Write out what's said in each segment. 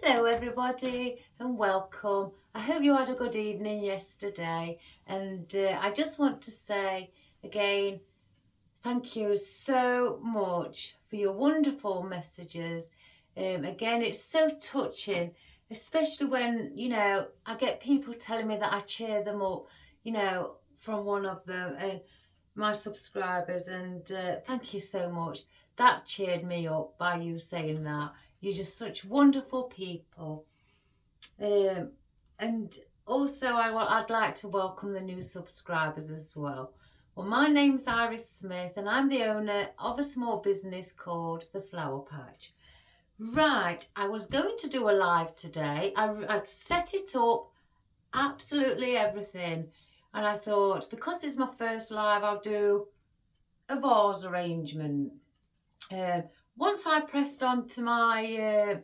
Hello everybody and welcome. I hope you had a good evening yesterday, and I just want to say again thank you so much for your wonderful messages. Again, it's so touching, especially when I get people telling me that I cheer them up, from one of them and my subscribers, and thank you so much. That cheered me up by you saying that. You're just such wonderful people. And also, I'd like to welcome the new subscribers as well. Well, my name's Iris Smith, and I'm the owner of a small business called The Flower Patch. Right, I was going to do a live today. I'd set it up, absolutely everything. And I thought, because it's my first live, I'll do a vase arrangement. Once I pressed onto my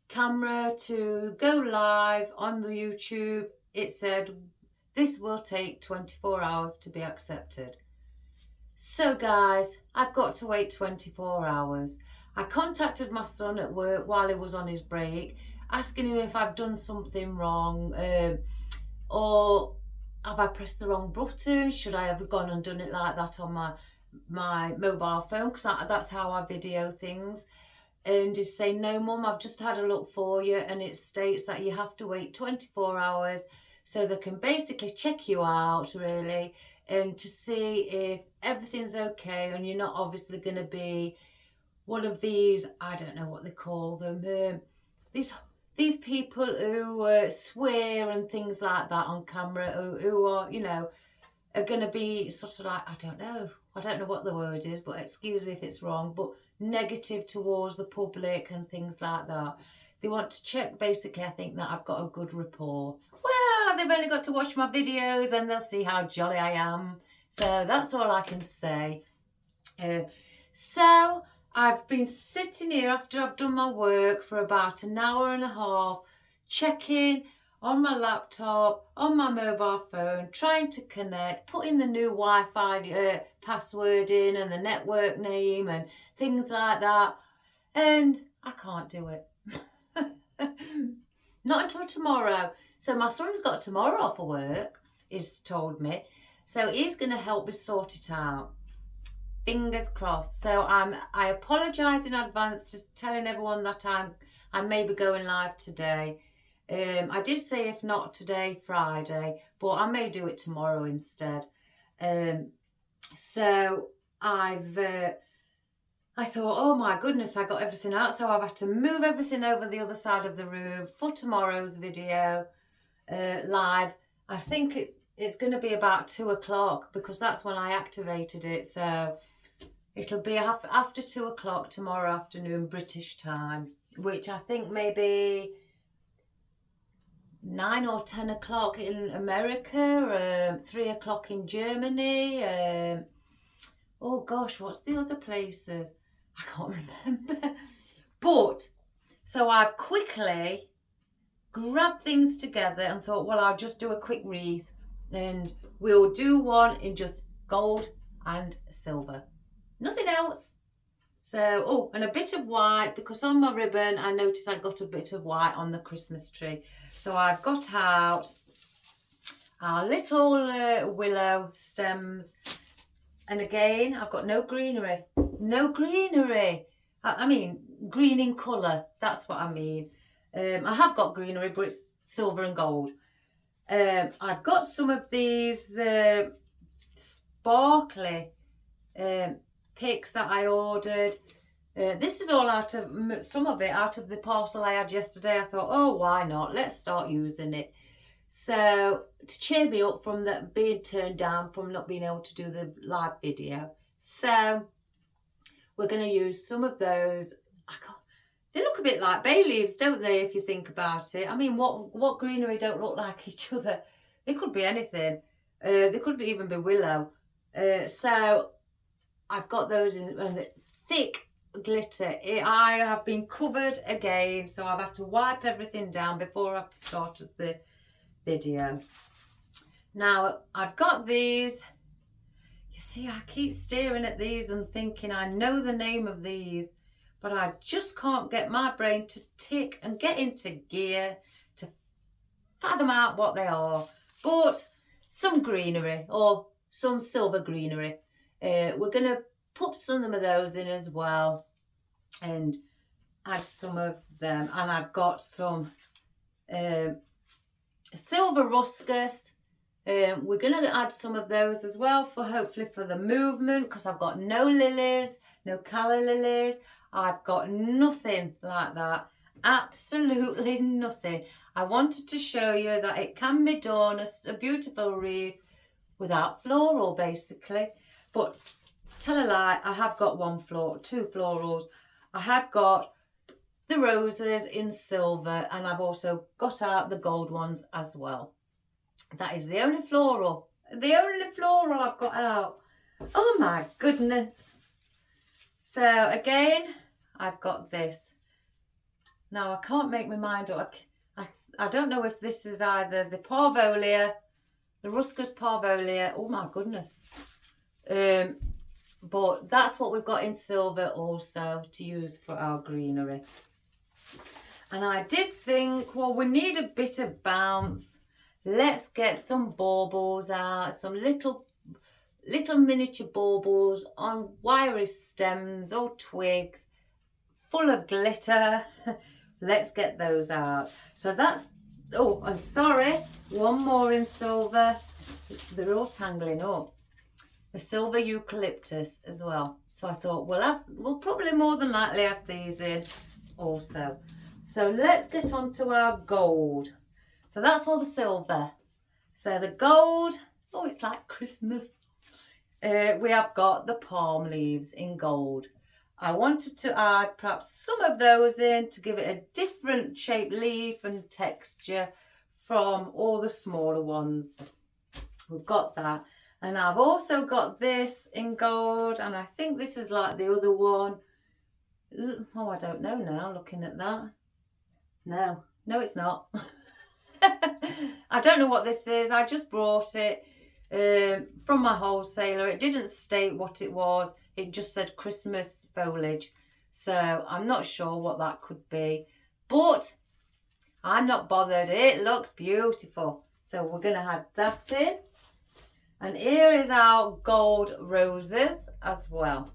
camera to go live on the YouTube, it said this will take 24 hours to be accepted. So guys, I've got to wait 24 hours. I contacted my son at work while he was on his break, asking him if I've done something wrong, or have I pressed the wrong button? Should I have gone and done it like that on my mobile phone? Because that's how I video things. And he's saying, no mum, I've just had a look for you, and it states that you have to wait 24 hours so they can basically check you out really, and to see if everything's okay, and you're not obviously going to be one of these, I don't know what they call them, these people who swear and things like that on camera, who are, are going to be sort of like, I don't know what the word is, but excuse me if it's wrong, but negative towards the public and things like that. They want to check, basically, I think, that I've got a good rapport. Well, they've only got to watch my videos and they'll see how jolly I am. So that's all I can say. So I've been sitting here after I've done my work for about an hour and a half, checking on my laptop, on my mobile phone, trying to connect, putting the new Wi-Fi password in and the network name and things like that. And I can't do it. Not until tomorrow. So my son's got tomorrow off of work, he's told me. So he's going to help me sort it out. Fingers crossed. So I apologise in advance, just telling everyone that I may be going live today. I did say if not today, Friday, but I may do it tomorrow instead. So I thought, oh my goodness, I got everything out, so I've had to move everything over the other side of the room for tomorrow's video live. I think it's going to be about 2 o'clock because that's when I activated it. So it'll be after 2 o'clock tomorrow afternoon, British time, which I think maybe 9 or 10 o'clock in America, 3 o'clock in Germany. Oh gosh, what's the other places? I can't remember. But, so I've quickly grabbed things together and thought, well, I'll just do a quick wreath, and we'll do one in just gold and silver. Nothing else. So, oh, and a bit of white, because on my ribbon I noticed I got a bit of white on the Christmas tree. So I've got out our little willow stems. And again, I've got no greenery. No greenery. I mean, green in colour. That's what I mean. I have got greenery, but it's silver and gold. I've got some of these sparkly picks that I ordered. This is all out of, some of it out of the parcel I had yesterday. I thought, oh, why not? Let's start using it. So to cheer me up from that being turned down from not being able to do the live video. So we're going to use some of those. They look a bit like bay leaves, don't they, if you think about it? I mean, what greenery don't look like each other? They could be anything. They could even be willow. So I've got those in the thick glitter. I have been covered again, so I've had to wipe everything down before I started the video. Now I've got these. You see, I keep staring at these and thinking I know the name of these, but I just can't get my brain to tick and get into gear to fathom out what they are. But some greenery, or some silver greenery. We're going to put some of those in as well and add some of them. And I've got some silver ruscus. We're going to add some of those as well, for hopefully for the movement, because I've got no lilies, no calla lilies. I've got nothing like that. Absolutely nothing. I wanted to show you that it can be done as a beautiful wreath without floral, basically. But tell a lie, I have got two florals. I have got the roses in silver, and I've also got out the gold ones as well. That is the only floral I've got out. Oh my goodness. So again, I've got this. Now I can't make my mind up. I don't know if this is either the Parvolia, the Ruscus Parvolia. Oh my goodness. But that's what we've got in silver also to use for our greenery. And I did think, well, we need a bit of bounce. Let's get some baubles out, some little miniature baubles on wiry stems or twigs, full of glitter. Let's get those out. So that's, oh, I'm sorry, one more in silver. They're all tangling up. The silver eucalyptus as well. So I thought, we'll probably more than likely add these in also. So let's get on to our gold. So that's all the silver. So the gold, oh, it's like Christmas. We have got the palm leaves in gold. I wanted to add perhaps some of those in to give it a different shaped leaf and texture from all the smaller ones. We've got that. And I've also got this in gold, and I think this is like the other one. Oh, I don't know now looking at that. No, it's not. I don't know what this is. I just brought it from my wholesaler. It didn't state what it was. It just said Christmas foliage. So I'm not sure what that could be. But I'm not bothered. It looks beautiful. So we're going to add that in. And here is our gold roses as well.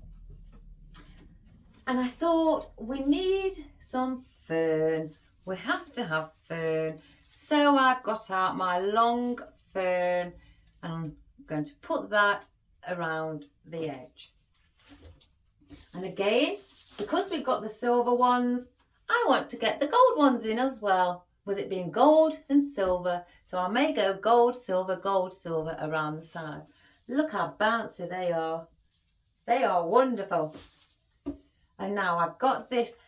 And I thought we need some fern. We have to have fern. So I've got out my long fern and I'm going to put that around the edge. And again, because we've got the silver ones, I want to get the gold ones in as well, with it being gold and silver. So I may go gold, silver around the side. Look how bouncy they are. They are wonderful. And now I've got this.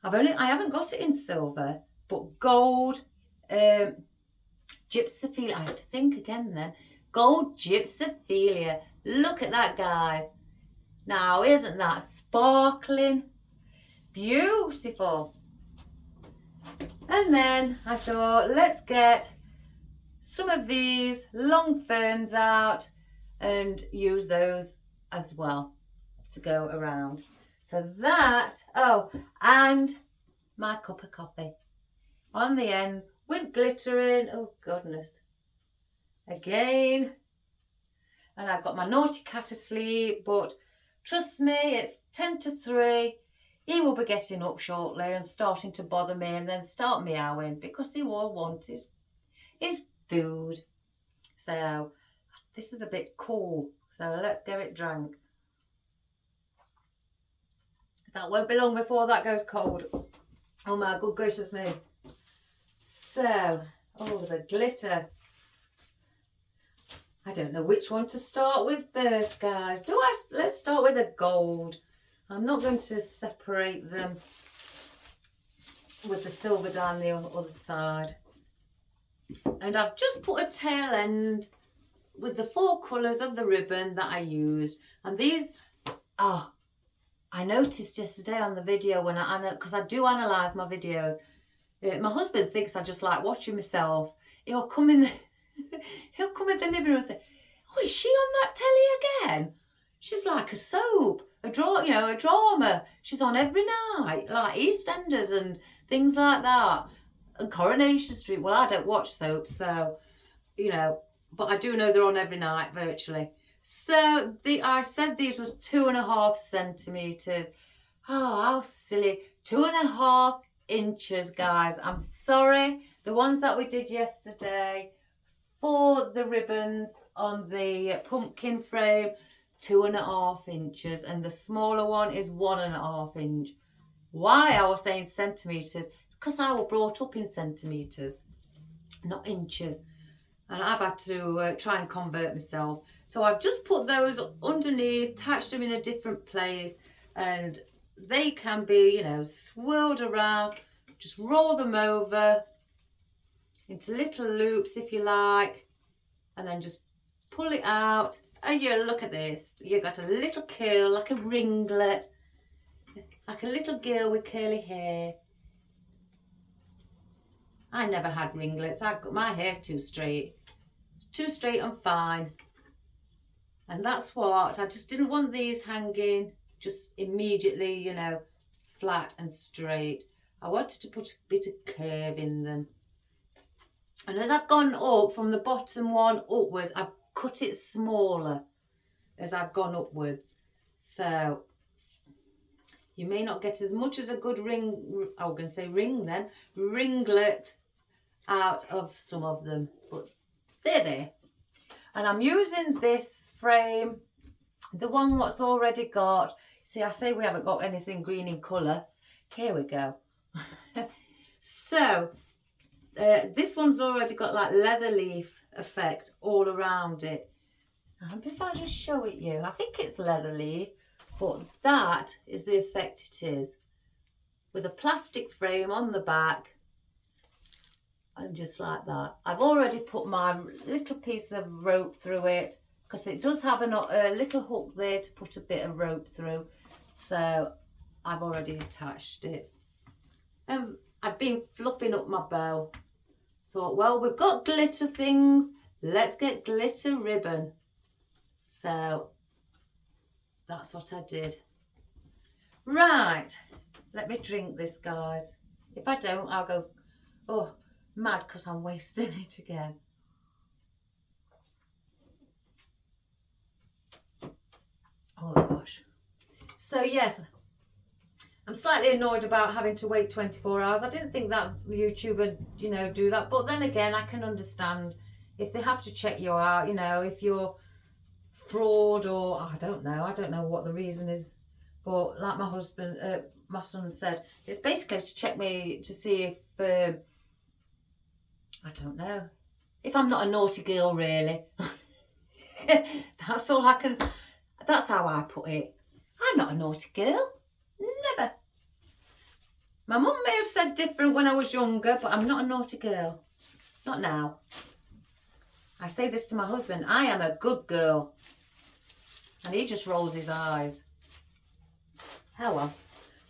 I haven't got it in silver, but gold gypsophilia. I have to think again then. Gold gypsophilia. Look at that, guys. Now, isn't that sparkling? Beautiful. And then I thought, let's get some of these long ferns out and use those as well to go around. So that, oh, and my cup of coffee on the end with glittering. Oh, goodness. Again. And I've got my naughty cat asleep, but trust me, it's 10 to 3. He will be getting up shortly and starting to bother me and then start meowing because he will want his food. So this is a bit cool. So let's get it drank. That won't be long before that goes cold. Oh my good gracious me. So, oh, the glitter. I don't know which one to start with first, guys. Let's start with the gold. I'm not going to separate them with the silver down the other side. And I've just put a tail end with the 4 colours of the ribbon that I used. And these, oh, I noticed yesterday on the video when because I do analyse my videos. My husband thinks I just like watching myself. He'll come in the living room and say, oh, is she on that telly again? She's like a soap, a drama. She's on every night, like EastEnders and things like that. And Coronation Street. Well, I don't watch soaps, so, but I do know they're on every night virtually. So I said these was 2.5 centimetres. Oh, how silly. 2.5 inches, guys. I'm sorry. The ones that we did yesterday for the ribbons on the pumpkin frame, 2.5 inches, and the smaller one is 1.5 inch. Why I was saying centimetres? It's because I was brought up in centimetres, not inches. And I've had to try and convert myself. So I've just put those underneath, attached them in a different place, and they can be, swirled around. Just roll them over into little loops if you like, and then just pull it out. And you look at this. You got a little curl, like a ringlet, like a little girl with curly hair. I never had ringlets. My hair's too straight and fine. And that's what, I just didn't want these hanging just immediately, flat and straight. I wanted to put a bit of curve in them. And as I've gone up from the bottom one upwards, I've cut it smaller as I've gone upwards. So you may not get as much as a good ringlet out of some of them, but they're there. And I'm using this frame, the one what's already got. See, I say we haven't got anything green in colour. Here we go. So this one's already got like leather leaf effect all around it. And if I just show it you, I think it's leather leaf, but that is the effect it is, with a plastic frame on the back. And just like that. I've already put my little piece of rope through it, because it does have a little hook there to put a bit of rope through. So I've already attached it. And I've been fluffing up my bow. Thought, well, we've got glitter things. Let's get glitter ribbon. So that's what I did. Right. Let me drink this, guys. If I don't, I'll go, oh, mad because I'm wasting it again. Oh gosh. So yes, I'm slightly annoyed about having to wait 24 hours. I didn't think that YouTube would, do that. But then again, I can understand if they have to check you out, if you're fraud or I don't know what the reason is. But like my son said, it's basically to check me to see if I don't know. If I'm not a naughty girl, really. That's all I can... That's how I put it. I'm not a naughty girl. Never. My mum may have said different when I was younger, but I'm not a naughty girl. Not now. I say this to my husband. I am a good girl. And he just rolls his eyes. Oh well.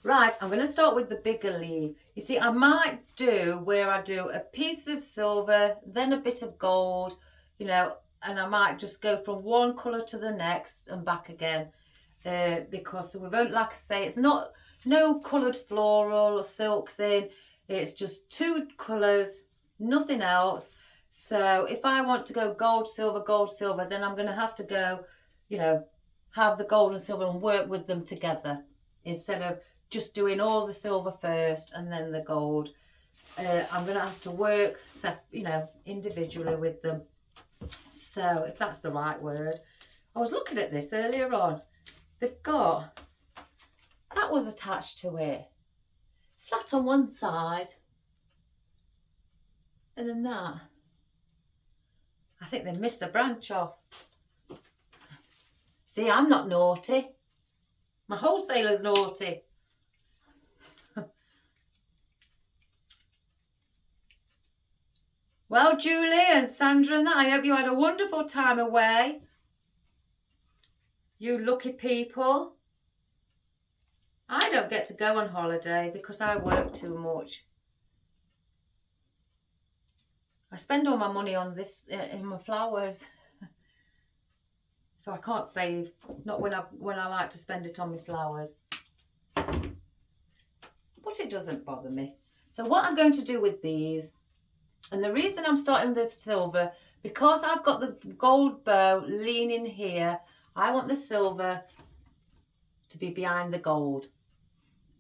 Right, I'm going to start with the bigger leaf. You see, I might do where I do a piece of silver, then a bit of gold, and I might just go from one colour to the next and back again. Because we've only, like I say, it's no coloured floral or silks in. It's just 2 colours, nothing else. So if I want to go gold, silver, then I'm going to have to go, have the gold and silver and work with them together instead of just doing all the silver first and then the gold. I'm going to have to work, individually with them. So, if that's the right word. I was looking at this earlier on. They've got, that was attached to it. Flat on one side. And then that. I think they missed a branch off. See, I'm not naughty. My wholesaler's naughty. Well, Julie and Sandra and that, I hope you had a wonderful time away. You lucky people. I don't get to go on holiday because I work too much. I spend all my money on this, in my flowers. So I can't save, not when I like to spend it on my flowers. But it doesn't bother me. So what I'm going to do with these, and the reason I'm starting with the silver, because I've got the gold bow leaning here, I want the silver to be behind the gold.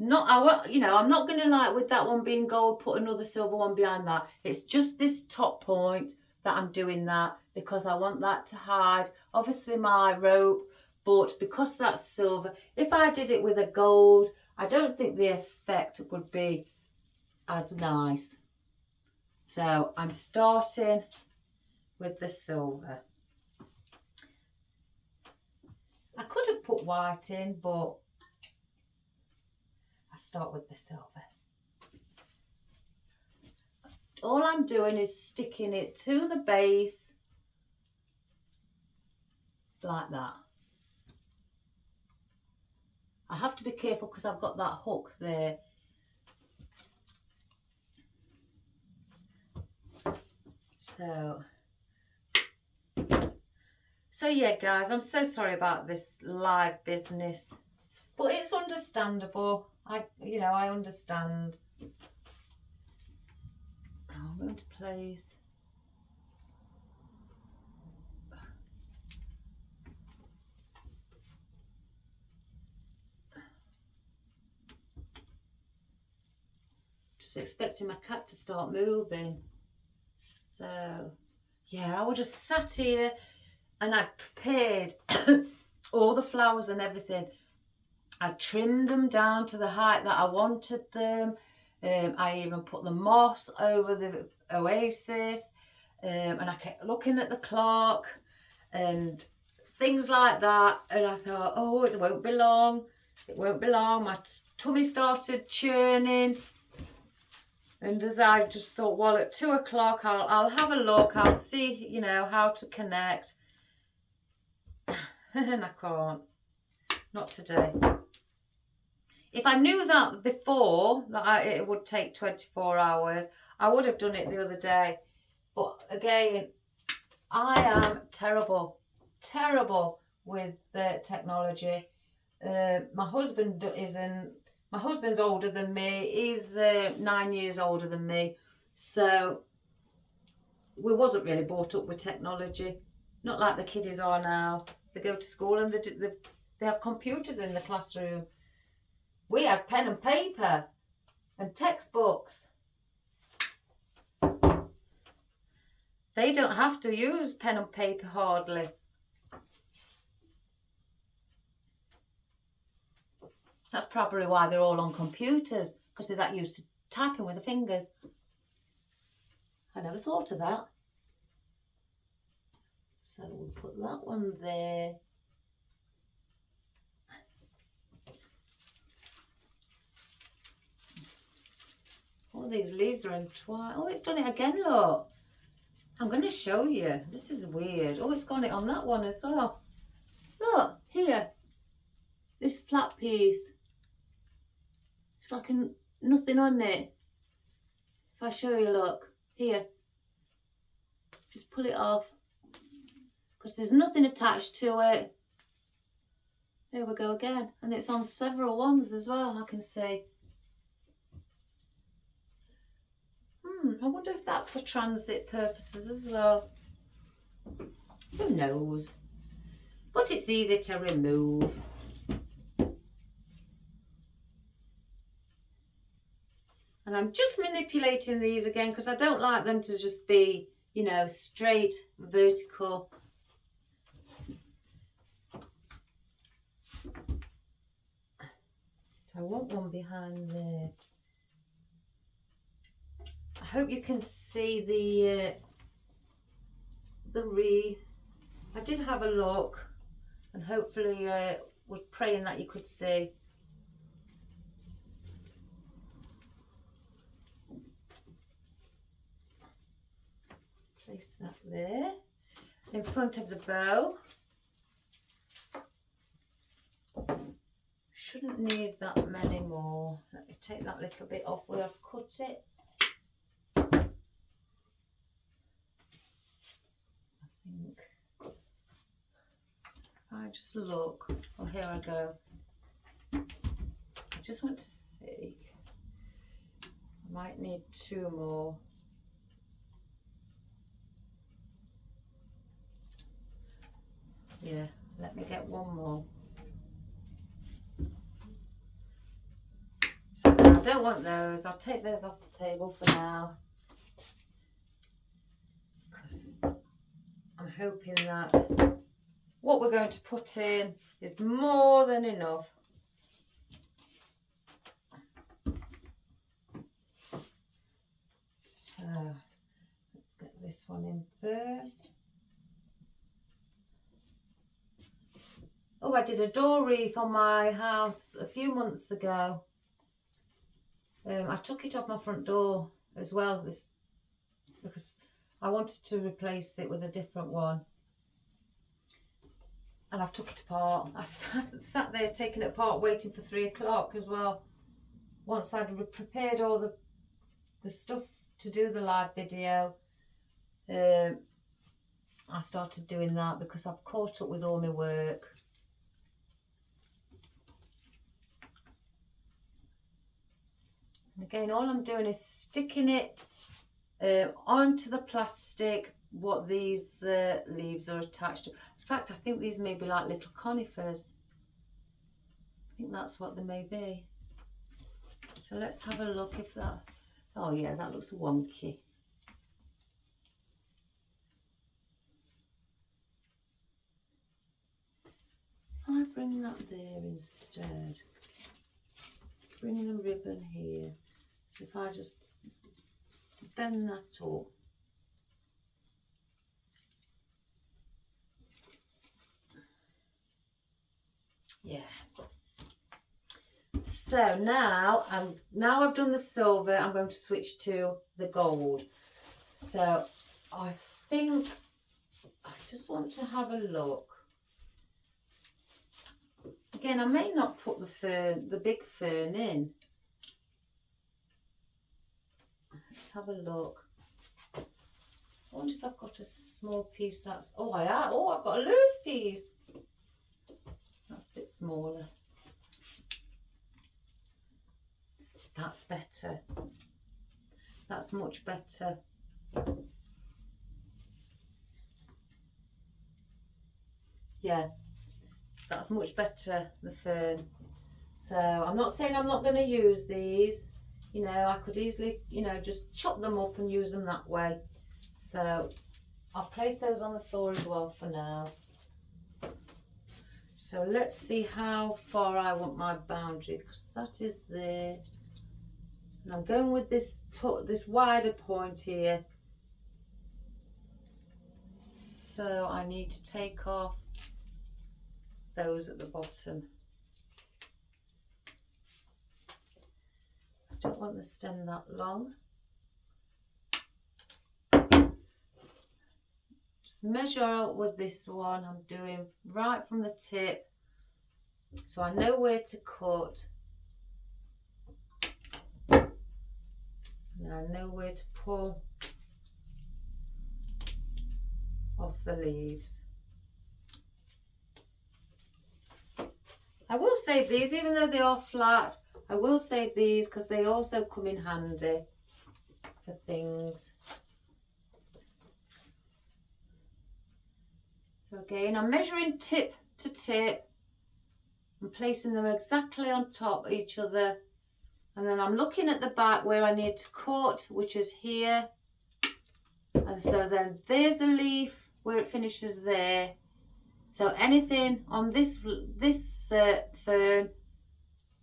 I'm not going to, like with that one being gold, put another silver one behind that. It's just this top point that I'm doing that because I want that to hide, obviously, my rope, but because that's silver, if I did it with a gold, I don't think the effect would be as nice. So I'm starting with the silver. I could have put white in, but I start with the silver. All I'm doing is sticking it to the base like that. I have to be careful because I've got that hook there. So yeah, guys, I'm so sorry about this live business, but it's understandable. I understand. I'm going to place. Just expecting my cat to start moving. So yeah, I would have sat here and I'd prepared all the flowers and everything. I trimmed them down to the height that I wanted them. I even put the moss over the oasis, and I kept looking at the clock and things like that. And I thought, oh, it won't be long. It won't be long. My tummy started churning. And as I just thought, well, at 2 o'clock, I'll have a look. I'll see, how to connect. And I can't. Not today. If I knew that before, that it would take 24 hours, I would have done it the other day. But again, I am terrible with the technology. My husband isn't. My husband's older than me. He's 9 years older than me. So we wasn't really brought up with technology. Not like the kiddies are now. They go to school and they have computers in the classroom. We had pen and paper and textbooks. They don't have to use pen and paper hardly. That's probably why they're all on computers, because they're that used to typing with the fingers. I never thought of that. So we'll put that one there. All these leaves are entwined. Oh, it's done it again, look. I'm going to show you. This is weird. Oh, it's got it on that one as well. Look, here. This flat piece. It's like nothing on it. If I show you, look. Here. Just pull it off. Because there's nothing attached to it. There we go again. And it's on several ones as well, I can see. I wonder if that's for transit purposes as well. Who knows? But it's easy to remove. And I'm just manipulating these again because I don't like them to just be, straight vertical. So I want one behind there. I hope you can see the wreath. I did have a look, and hopefully was praying that you could see. Place that there in front of the bow. Shouldn't need that many more. Let me take that little bit off where I've cut it. I think I just look? Oh, here I go. I just want to see. I might need 2 more. Yeah, let me get 1 more. So I don't want those. I'll take those off the table for now, because I'm hoping that what we're going to put in is more than enough. So let's get this one in first. Oh, I did a door wreath on my house a few months ago. I took it off my front door as well, because I wanted to replace it with a different one. And I've took it apart. I sat there taking it apart, waiting for 3 o'clock as well. Once I'd prepared all the stuff to do the live video, I started doing that because I've caught up with all my work. And again, all I'm doing is sticking it onto the plastic, what these leaves are attached to. In fact, I think these may be like little conifers. I think that's what they may be. So let's have a look if that... Oh yeah, that looks wonky. I bring that there instead. Bring the ribbon here. So if I just bend that up. Yeah. So now I've done the silver, I'm going to switch to the gold. So I think I just want to have a look. Again, I may not put the big fern in. Let's have a look. I wonder if I've got a small piece that's... Oh, I've got a loose piece. That's a bit smaller. That's better. That's much better. Yeah, that's much better, the fern. So I'm not saying I'm not going to use these. You know, I could easily, you know, just chop them up and use them that way. So I'll place those on the floor as well for now. So let's see how far I want my boundary, because that is there. And I'm going with this wider point here. So I need to take off those at the bottom. I don't want the stem that long. Just measure out with this one. I'm doing right from the tip, so I know where to cut. And I know where to pull off the leaves. I will save these, even though they are flat. I will save these because they also come in handy for things. So again, I'm measuring tip to tip and placing them exactly on top of each other. And then I'm looking at the back where I need to cut, which is here. And so then there's the leaf where it finishes there. So anything on this fern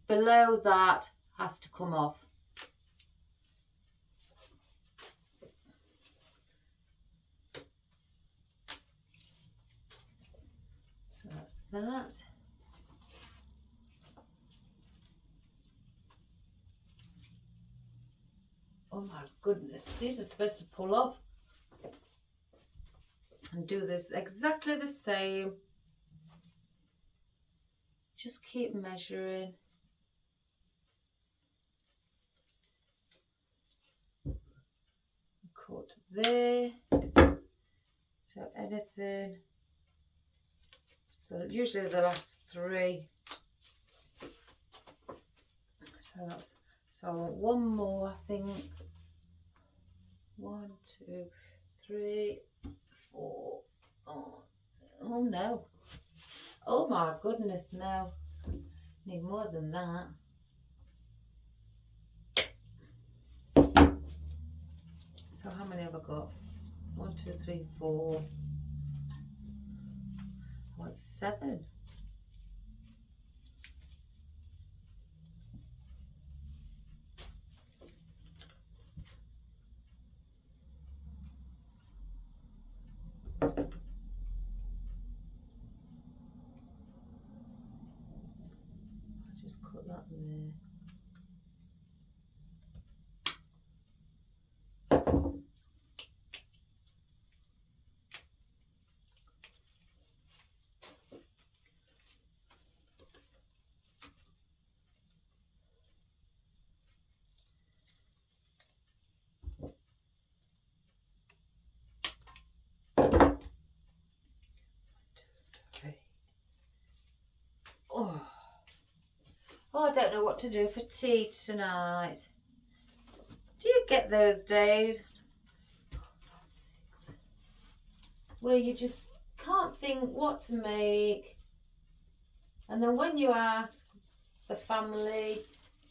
below that has to come off. So that's that. Oh my goodness, these are supposed to pull off. And do this exactly the same. Just keep measuring. Cut there. So anything So usually the last 3. So I want one more, I think. 1, 2, 3, 4. Oh no. Oh my goodness, no. Need more than that. So how many have I got? 1, 2, 3, 4. I want 7. Just cut that there. Oh, I don't know what to do for tea tonight. Do you get those days where you just can't think what to make? And then when you ask the family,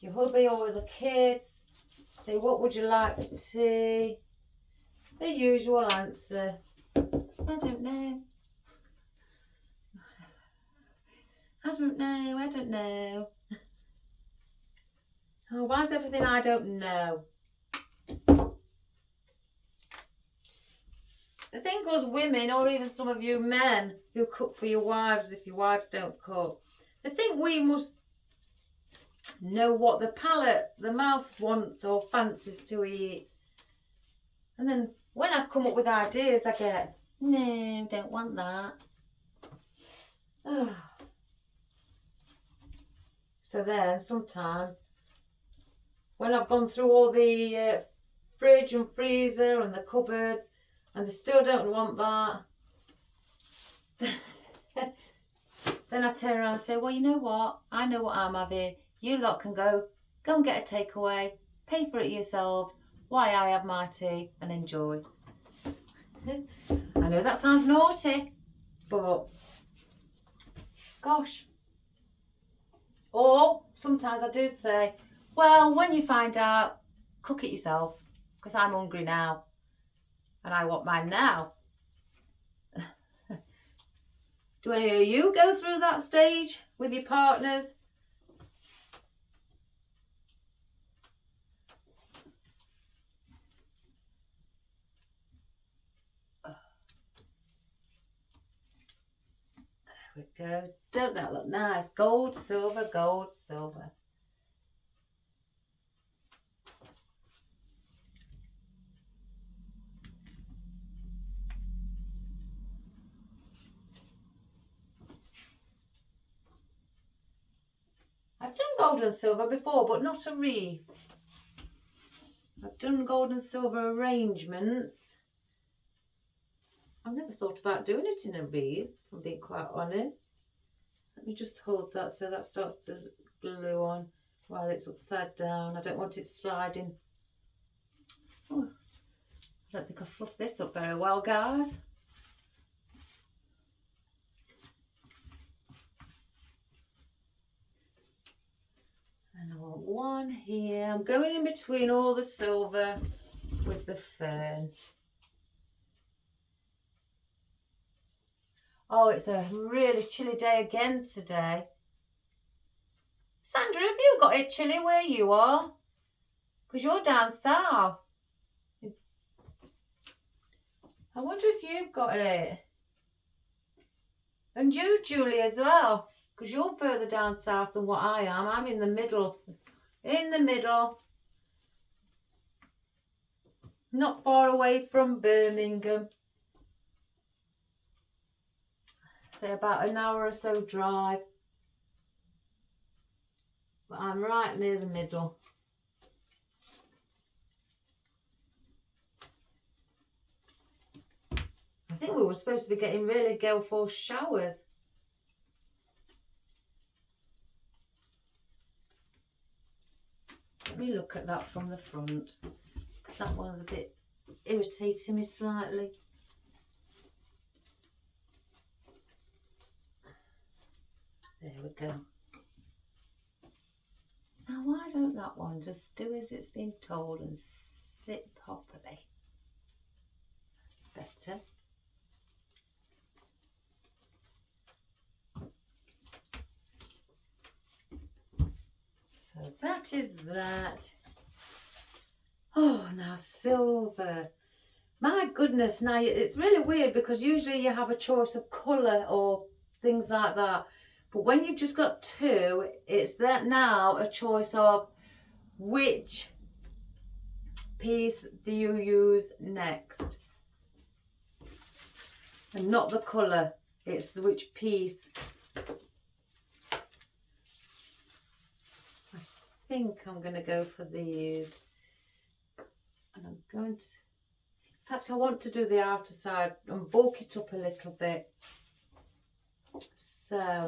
your hubby or the kids, say, what would you like for tea? The usual answer, I don't know. I don't know, I don't know. Oh, why is everything I don't know? I think us women, or even some of you men who cook for your wives if your wives don't cook, they think we must know what the palate, the mouth wants or fancies to eat. And then when I've come up with ideas, I get, no, don't want that. Oh. So then sometimes when I've gone through all the fridge and freezer and the cupboards and they still don't want that, then I turn around and say, well, you know what? I know what I'm having. You lot can go and get a takeaway, pay for it yourselves, while I have my tea and enjoy. I know that sounds naughty, but gosh. Or sometimes I do say, well, when you find out, cook it yourself, because I'm hungry now and I want mine now. Do any of you go through that stage with your partners? There we go. Don't that look nice? Gold, silver, gold, silver. I've done gold and silver before, but not a wreath. I've done gold and silver arrangements. I've never thought about doing it in a wreath, if I'm being quite honest. Let me just hold that so that starts to glue on while it's upside down. I don't want it sliding. Oh, I don't think I fluffed this up very well, guys. And I want one here. I'm going in between all the silver with the fern. Oh, it's a really chilly day again today. Sandra, have you got it chilly where you are? Because you're down south. I wonder if you've got it. And you, Julie, as well. Because you're further down south than what I am. I'm in the middle. In the middle. Not far away from Birmingham. Say about an hour or so drive. But I'm right near the middle. I think we were supposed to be getting really gale force showers. Let me look at that from the front, because that one's a bit irritating me slightly. There we go. Now why don't that one just do as it's been told and sit properly? Better. So that is that. Oh, now silver. My goodness, now it's really weird because usually you have a choice of colour or things like that. But when you've just got two, it's that now a choice of which piece do you use next. And not the colour, it's the which piece. I think I'm going to go for these. And I'm going to, in fact, I want to do the outer side and bulk it up a little bit. So,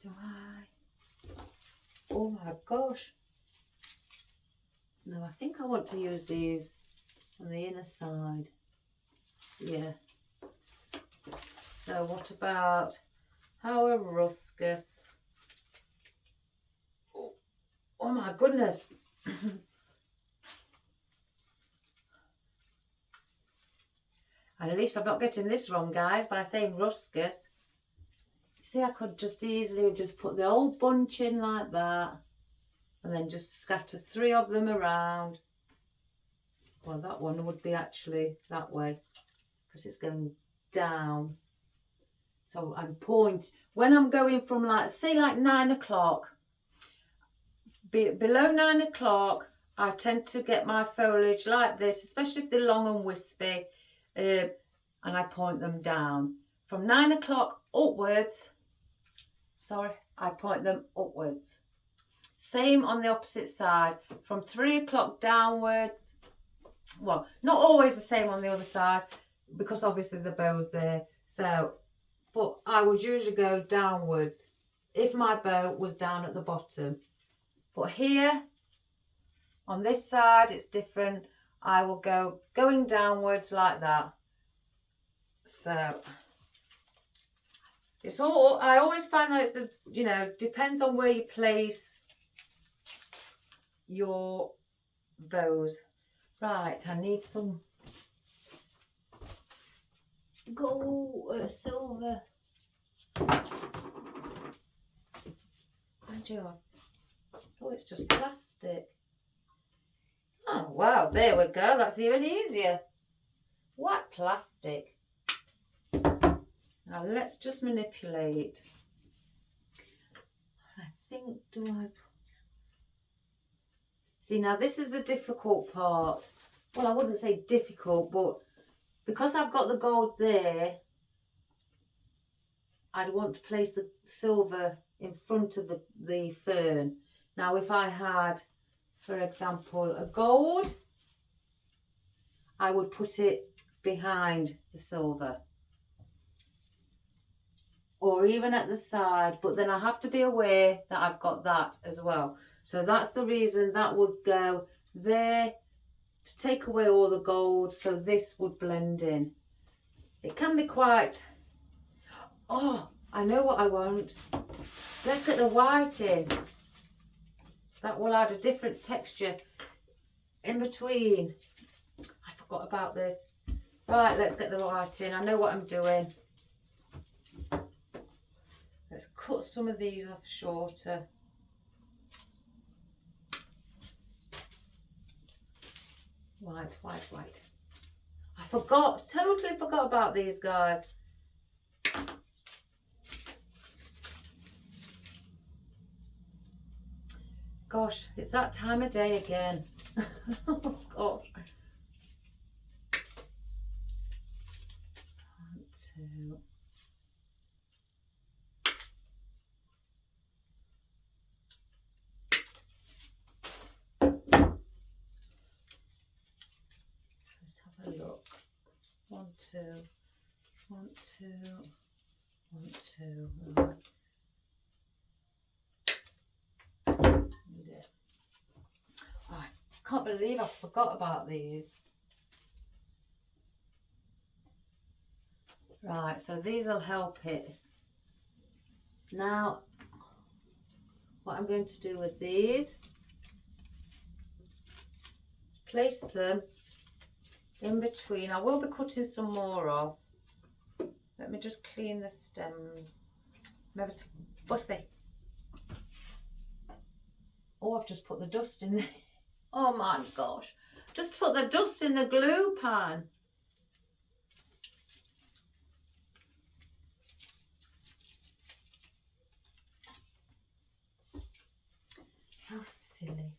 do I? Oh my gosh. No, I think I want to use these on the inner side. Yeah. So what about our ruscus? Oh my goodness. And at least I'm not getting this wrong, guys, by saying ruscus. You see, I could just easily have just put the whole bunch in like that and then just scatter 3 of them around. Well, that one would be actually that way because it's going down. So I'm when I'm going from like, say like 9 o'clock, below 9 o'clock, I tend to get my foliage like this, especially if they're long and wispy. And I point them down. From 9 o'clock upwards, I point them upwards. Same on the opposite side. From 3 o'clock downwards, well, not always the same on the other side, because obviously the bow's there. So, but I would usually go downwards if my bow was down at the bottom. But here, on this side, it's different. I will go going downwards like that. So it's all, I always find that it's the, you know, depends on where you place your bows. Right, I need some gold, silver. Oh, it's just plastic. Oh, wow, there we go. That's even easier. White plastic. Now, let's just manipulate. I think, See, now this is the difficult part. Well, I wouldn't say difficult, but because I've got the gold there, I'd want to place the silver in front of the fern. Now, if I had, for example, a gold, I would put it behind the silver. Or even at the side, but then I have to be aware that I've got that as well. So that's the reason that would go there to take away all the gold, so this would blend in. It can be quite, oh, I know what I want. Let's get the white in. That will add a different texture in between. I forgot about this. Right, let's get the white in. I know what I'm doing. Let's cut some of these off shorter. White, white, white. I totally forgot about these guys. Gosh, it's that time of day again. Oh, God. 1, 2. Let's have a look. 1, 2, 1, 2, 1, 2. Right. can't believe I forgot about these. Right, so these will help it. Now, what I'm going to do with these is place them in between. I will be cutting some more off. Let me just clean the stems. What's it? Oh, I've just put the dust in there. Oh my gosh. Just put the dust in the glue pan. How silly.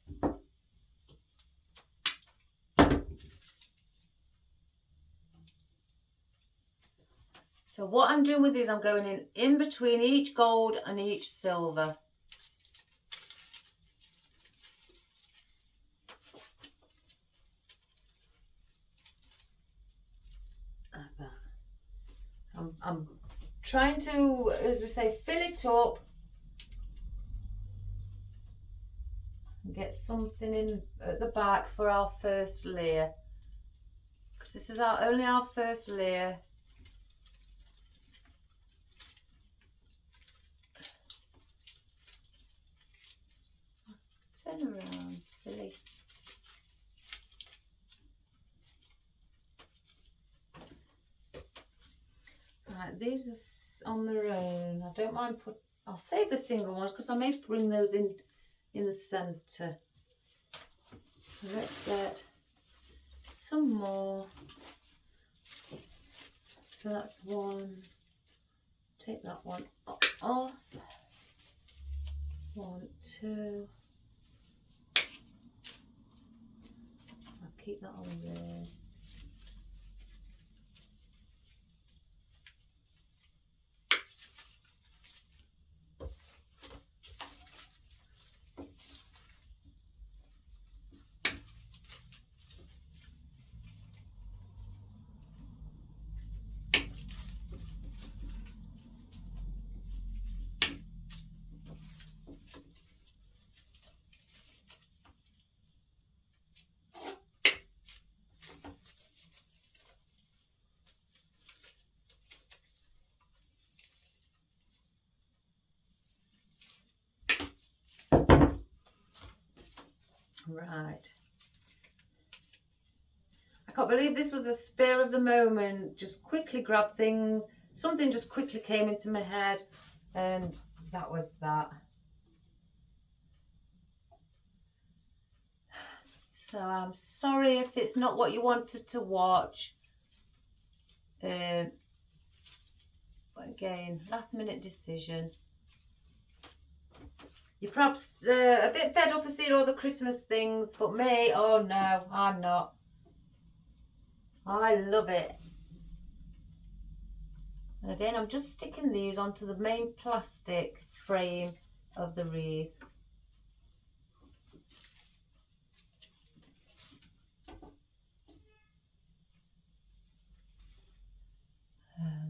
So what I'm doing with these, I'm going in between each gold and each silver. Like that. I'm trying to, as we say, fill it up and get something in at the back for our first layer, because this is only our first layer. Turn around, silly. Right, these are on their own. I don't mind I'll save the single ones because I may bring those in the centre. Let's get some more. So that's one. Take that one off. 1, 2. I'll keep that on there. Right. I can't believe this was a spare of the moment. Just quickly grab things. Something just quickly came into my head and that was that. So I'm sorry if it's not what you wanted to watch. But again, last minute decision. You're perhaps a bit fed up of seeing all the Christmas things, but me, oh no, I'm not. I love it. And again, I'm just sticking these onto the main plastic frame of the wreath.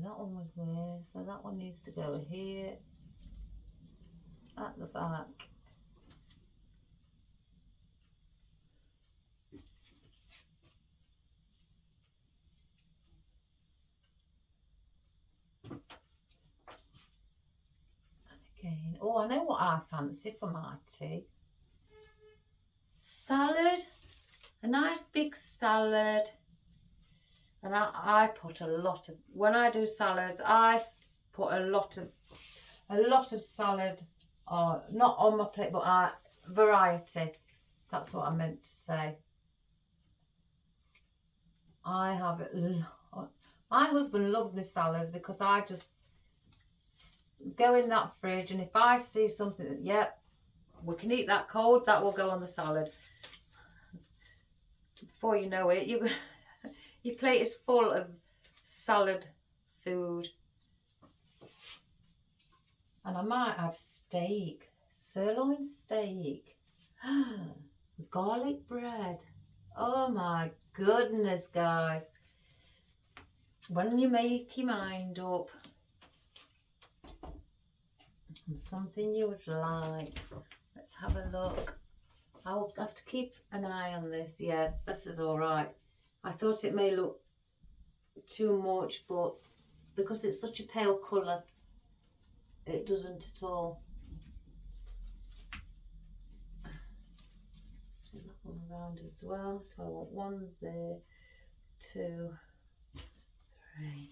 That one was there, so that one needs to go here at the back. Again, oh, I know what I fancy for my tea. Salad, a nice big salad. And I put a lot of, when I do salads, I put a lot of salad, or not on my plate, but variety. That's what I meant to say. I have it. My husband loves me salads because I just go in that fridge, and if I see something that, yep, we can eat that cold, that will go on the salad. Before you know it, your plate is full of salad food. And I might have steak, sirloin steak, garlic bread. Oh my goodness, guys. When you make your mind up on something you would like, let's have a look. I'll have to keep an eye on this. Yeah, this is all right. I thought it may look too much, but because it's such a pale colour, it doesn't at all. Turn that one around as well. So I want one there, 2, 3.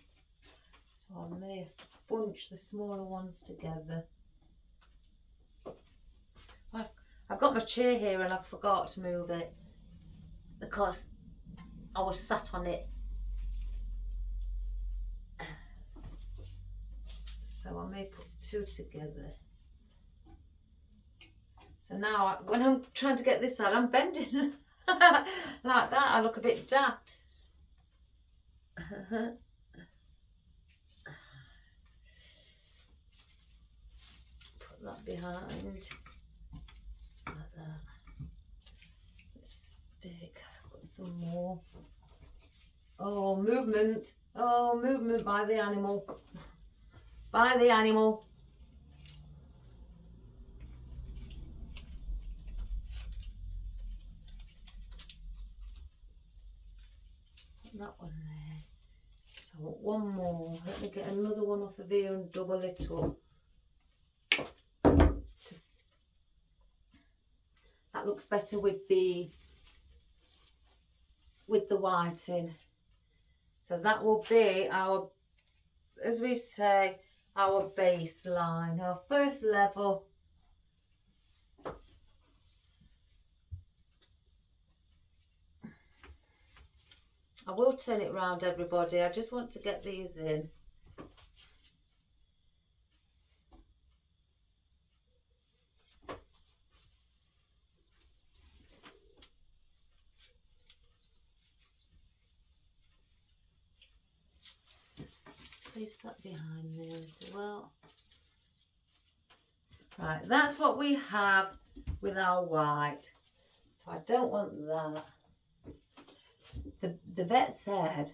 So I may have to bunch the smaller ones together. I've got my chair here and I forgot to move it because I was sat on it. So I may put 2 together. So now when I'm trying to get this side, I'm bending like that. I look a bit daft. Put that behind. Like that. Let's stick. I've got some more. Oh, movement. Oh, movement by the animal. By the animal. Put that one there. So I want one more. Let me get another one off of here and double it up. That looks better with the white in. So that will be our, as we say, our baseline, our first level. I will turn it round, everybody. I just want to get these in. Place that behind there as well. Right, that's what we have with our white. So I don't want that. The vet said,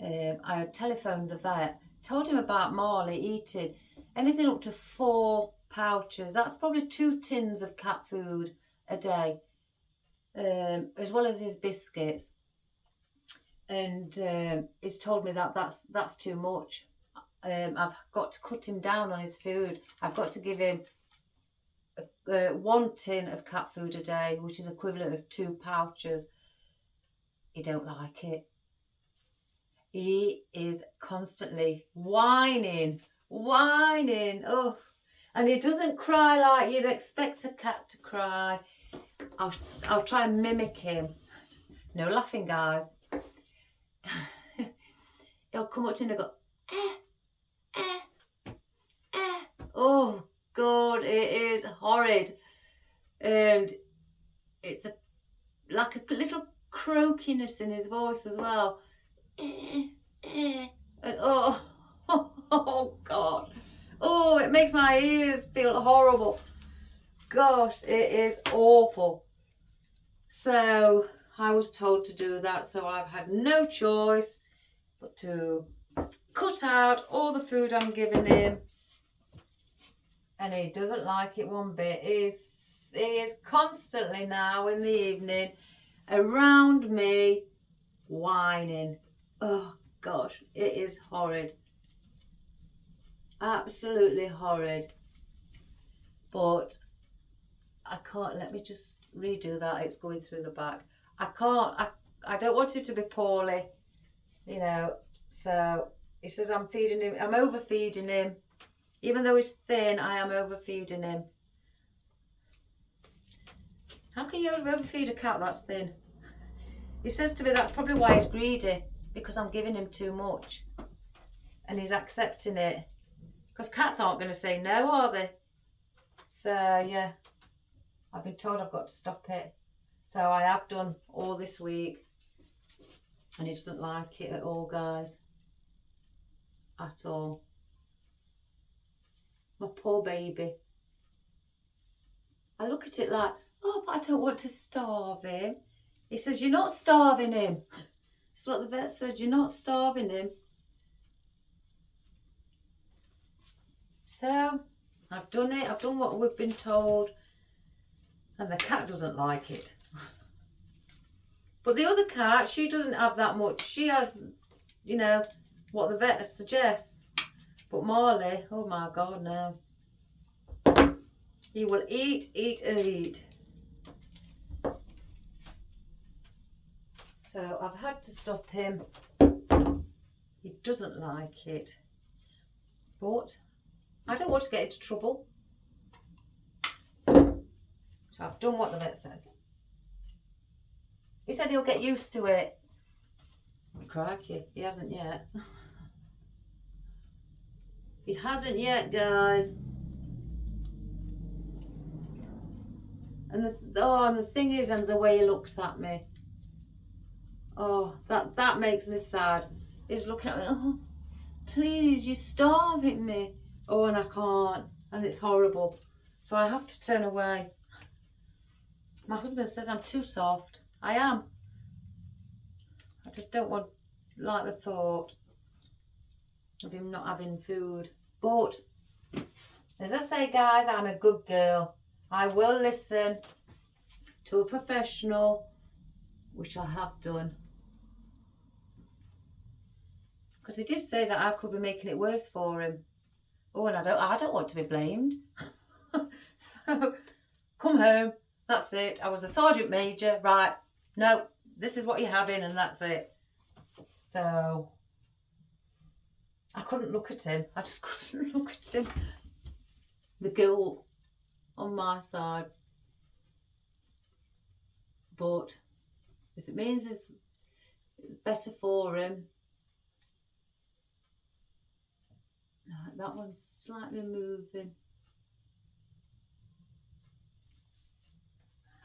I telephoned the vet, told him about Marley eating anything up to 4 pouches. That's probably 2 tins of cat food a day, as well as his biscuits. And he's told me that that's too much. I've got to cut him down on his food. I've got to give him 1 tin of cat food a day, which is equivalent of 2 pouches. He don't like it. He is constantly whining. Oh, and he doesn't cry like you'd expect a cat to cry. I'll try and mimic him. No laughing, guys. He'll come up to him and go, oh God, it is horrid. And it's like a little croakiness in his voice as well. And oh God. Oh, it makes my ears feel horrible. Gosh, it is awful. So I was told to do that, so I've had no choice but to cut out all the food I'm giving him. And he doesn't like it one bit. He is constantly now in the evening around me whining. Oh gosh, it is horrid. Absolutely horrid. But I can't, let me just redo that. It's going through the back. I don't want him to be poorly, you know. So he says I'm feeding him, I'm overfeeding him. Even though he's thin, I am overfeeding him. How can you overfeed a cat that's thin? He says to me that's probably why he's greedy, because I'm giving him too much. And he's accepting it. Because cats aren't going to say no, are they? So, yeah. I've been told I've got to stop it. So I have done all this week. And he doesn't like it at all, guys. At all. My poor baby. I look at it like, oh, but I don't want to starve him. He says, you're not starving him. That's what the vet said, you're not starving him. So, I've done it. I've done what we've been told. And the cat doesn't like it. But the other cat, she doesn't have that much. She has, you know, what the vet suggests. But Marley, oh my God, no. He will eat, eat and eat. So I've had to stop him. He doesn't like it. But I don't want to get into trouble. So I've done what the vet says. He said he'll get used to it. Crikey, he hasn't yet. He hasn't yet, guys. And the thing is, and the way he looks at me. Oh, that makes me sad. He's looking at me, oh, please, you're starving me. Oh, and I can't, and it's horrible. So I have to turn away. My husband says I'm too soft. I am. I just don't want, like the thought of him not having food. But, as I say, guys, I'm a good girl. I will listen to a professional, which I have done. Because he did say that I could be making it worse for him. Oh, and I don't want to be blamed. So, come home. That's it. I was a sergeant major. Right. No, this is what you're having, and that's it. So, I couldn't look at him. I just couldn't look at him. The guilt on my side. But if it means it's better for him. Right, that one's slightly moving.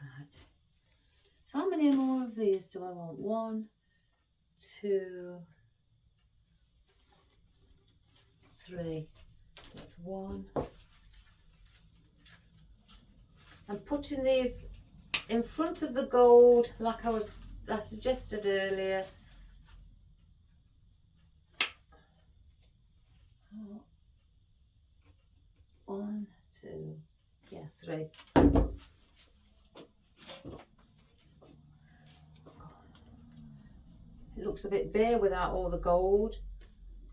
Right. So how many more of these do I want? 1, 2, 3. So that's 1. I'm putting these in front of the gold, like I suggested earlier. 1, 2, yeah, 3. It looks a bit bare without all the gold,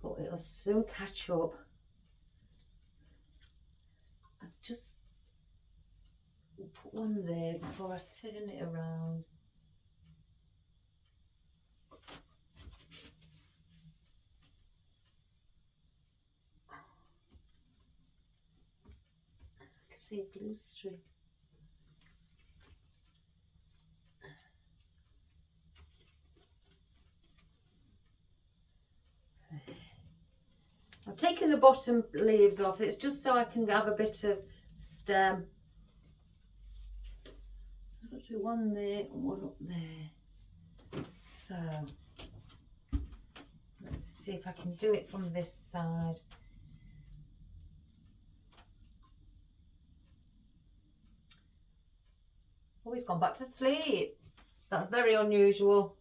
but it'll soon catch up. I just put one there before I turn it around. I can see a blue streak. I'm taking the bottom leaves off. It's just so I can have a bit of stem. I've got to do one there and one up there. So let's see if I can do it from this side. Oh, he's gone back to sleep. That's very unusual.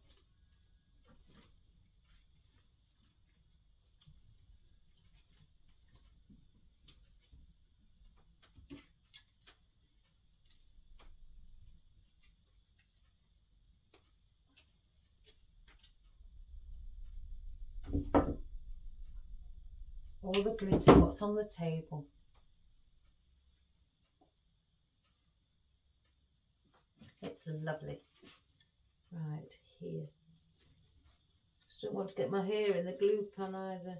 All the glitter, what's on the table. It's lovely. Right, here. Just don't want to get my hair in the glue pan either.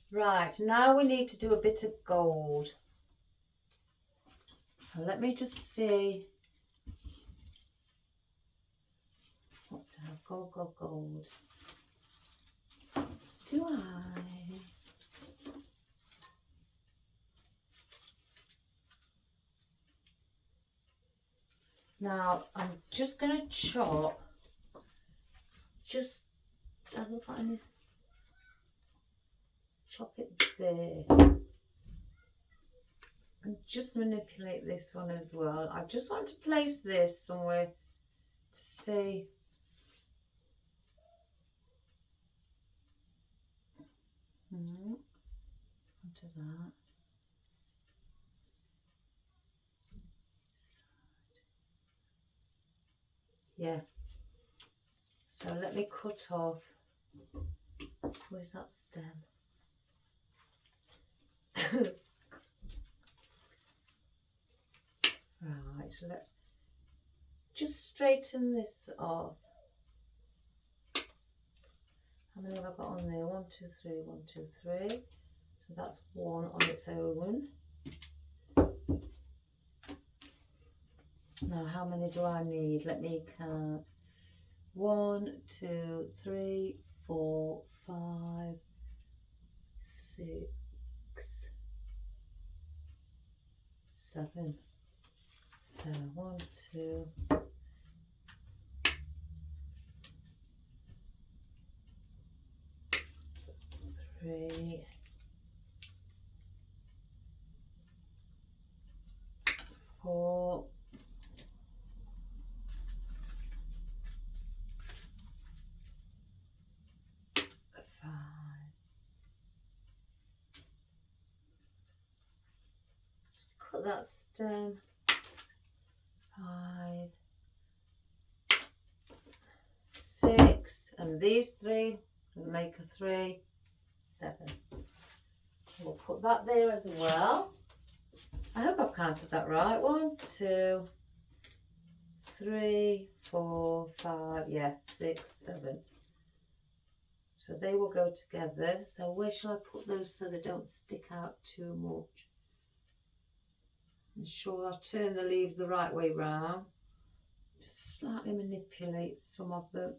Right, now we need to do a bit of gold. Let me just see what to have. Gold, gold, gold. Do I? Now I'm just going to chop. Just look at this. Chop it there. And just manipulate this one as well. I just want to place this somewhere to see. onto that. Yeah. So let me cut off. Where's that stem? Right, let's just straighten this off. How many have I got on there? 1, 2, 3, 1, 2, 3. So that's one on its own. Now, how many do I need? Let me count. 1, 2, 3, 4, 5, 6, 7. So 1, 2, 3, 4, 5. Just cut that stem. 5, 6, and these 3 will make a 3, 7. We'll put that there as well. I hope I've counted that right. 1, 2, 3, 4, 5, yeah, 6, 7. So they will go together. So where shall I put those so they don't stick out too much? Ensure I turn the leaves the right way round. Just slightly manipulate some of them.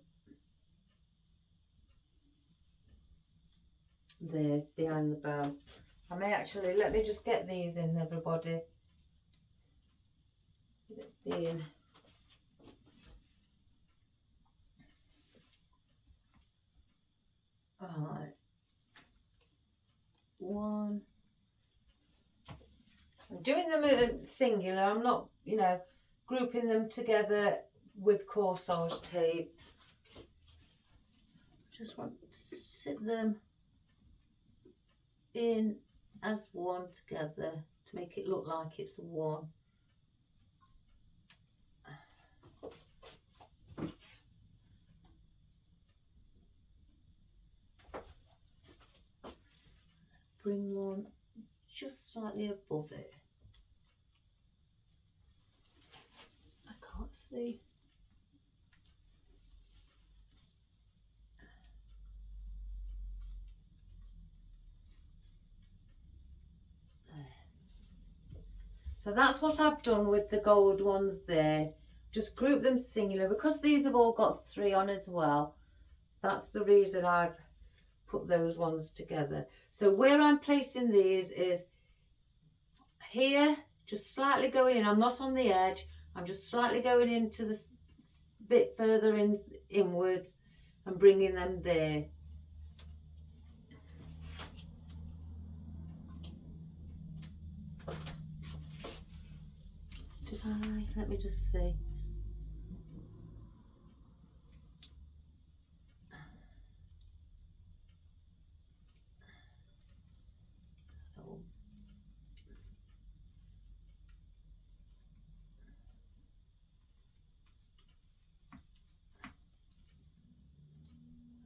There, behind the bow. I may actually, let me just get these in, everybody. Being alright. 1. I'm doing them singular. I'm not, you know, grouping them together with corsage tape. Just want to sit them in as one together to make it look like it's one. Bring one just slightly above it. I can't see. There. So that's what I've done with the gold ones there. Just group them singular because these have all got 3 on as well. That's the reason I've put those ones together. So where I'm placing these is here, just slightly going in. I'm not on the edge. I'm just slightly going into the bit further inwards and bringing them there. Did I? Let me just see. Oh.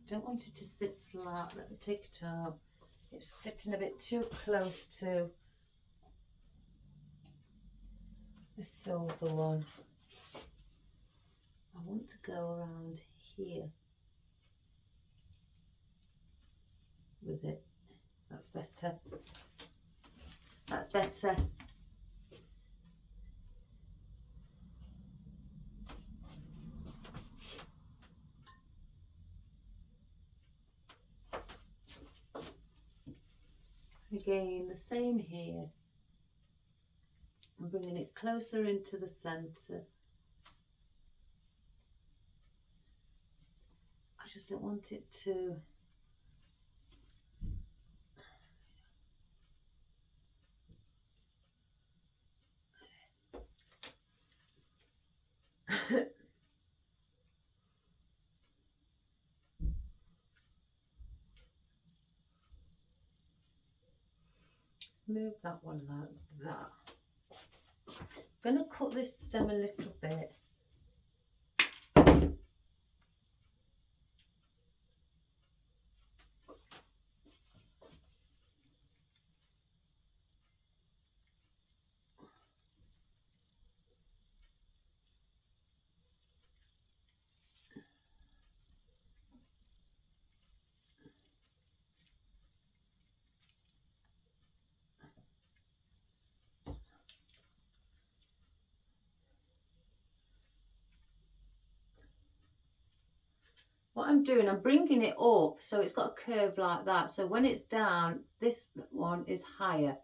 I don't want it to sit flat. Let me take it out. It's sitting a bit too close to the silver one. I want to go around here with it. That's better. That's better. Again, the same here. I'm bringing it closer into the centre. I just don't want it to move that one like that. I'm going to cut this stem a little bit. What I'm doing, I'm bringing it up so it's got a curve like that. So when it's down, this one is higher.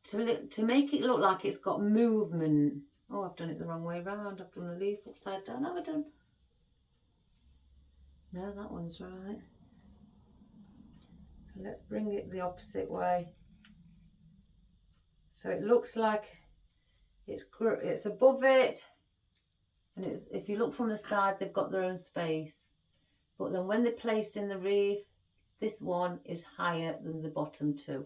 To make it look like it's got movement. Oh, I've done it the wrong way round. I've done the leaf upside down. Have I done? No, that one's right. So let's bring it the opposite way. So it looks like it's above it. And it's, if you look from the side, they've got their own space. But then when they're placed in the wreath, this one is higher than the bottom two.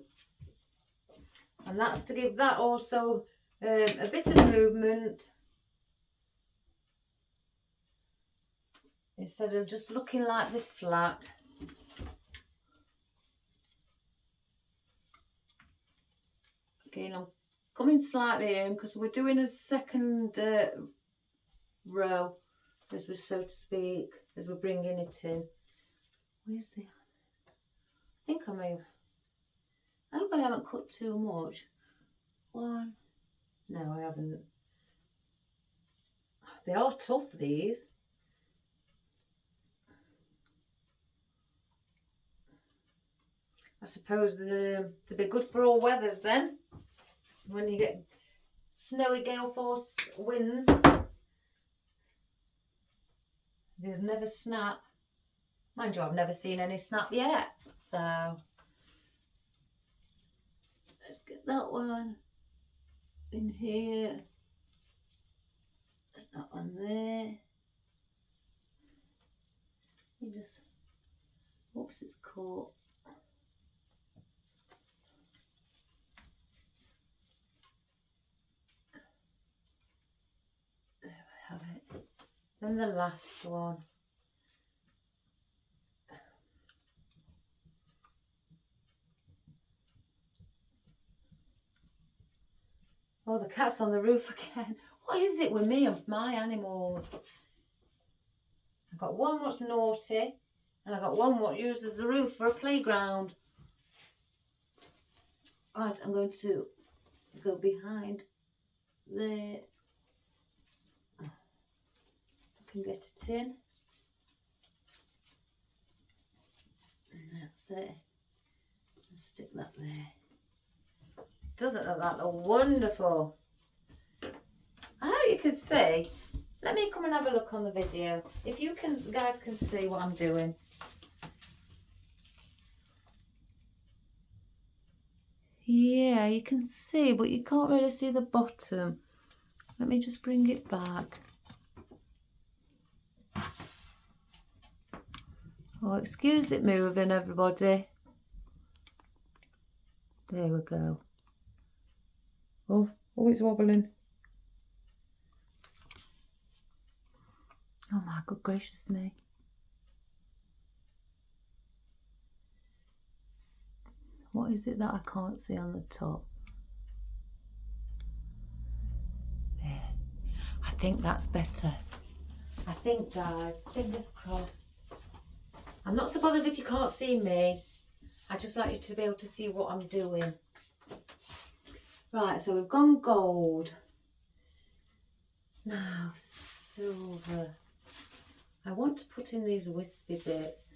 And that's to give that also a bit of movement. Instead of just looking like the flat. Again, I'm coming slightly in because we're doing a second row, as we so to speak, as we're bringing it in. Where's the? I think I may. I hope I haven't cut too much. One. No, I haven't. They are tough, these. I suppose they'll be good for all weathers then. When you get snowy gale force winds, they'll never snap. Mind you, I've never seen any snap yet. So let's get that one in here. Put that one there. You just, whoops, it's caught. There we have it. Then the last one. Oh, the cat's on the roof again. What is it with me and my animals? I've got one what's naughty, and I've got one what uses the roof for a playground. Right, I'm going to go behind there. I can get it in. And that's it. And stick that there. Doesn't that look wonderful? I hope you can see. Let me come and have a look on the video. If you can, guys can see what I'm doing. Yeah, you can see, but you can't really see the bottom. Let me just bring it back. Oh, excuse it moving, everybody. There we go. Oh, it's wobbling. Oh my good gracious me. What is it that I can't see on the top? There. I think that's better. I think, guys, fingers crossed. I'm not so bothered if you can't see me. I just like you to be able to see what I'm doing. Right, so we've gone gold. Now, silver. I want to put in these wispy bits.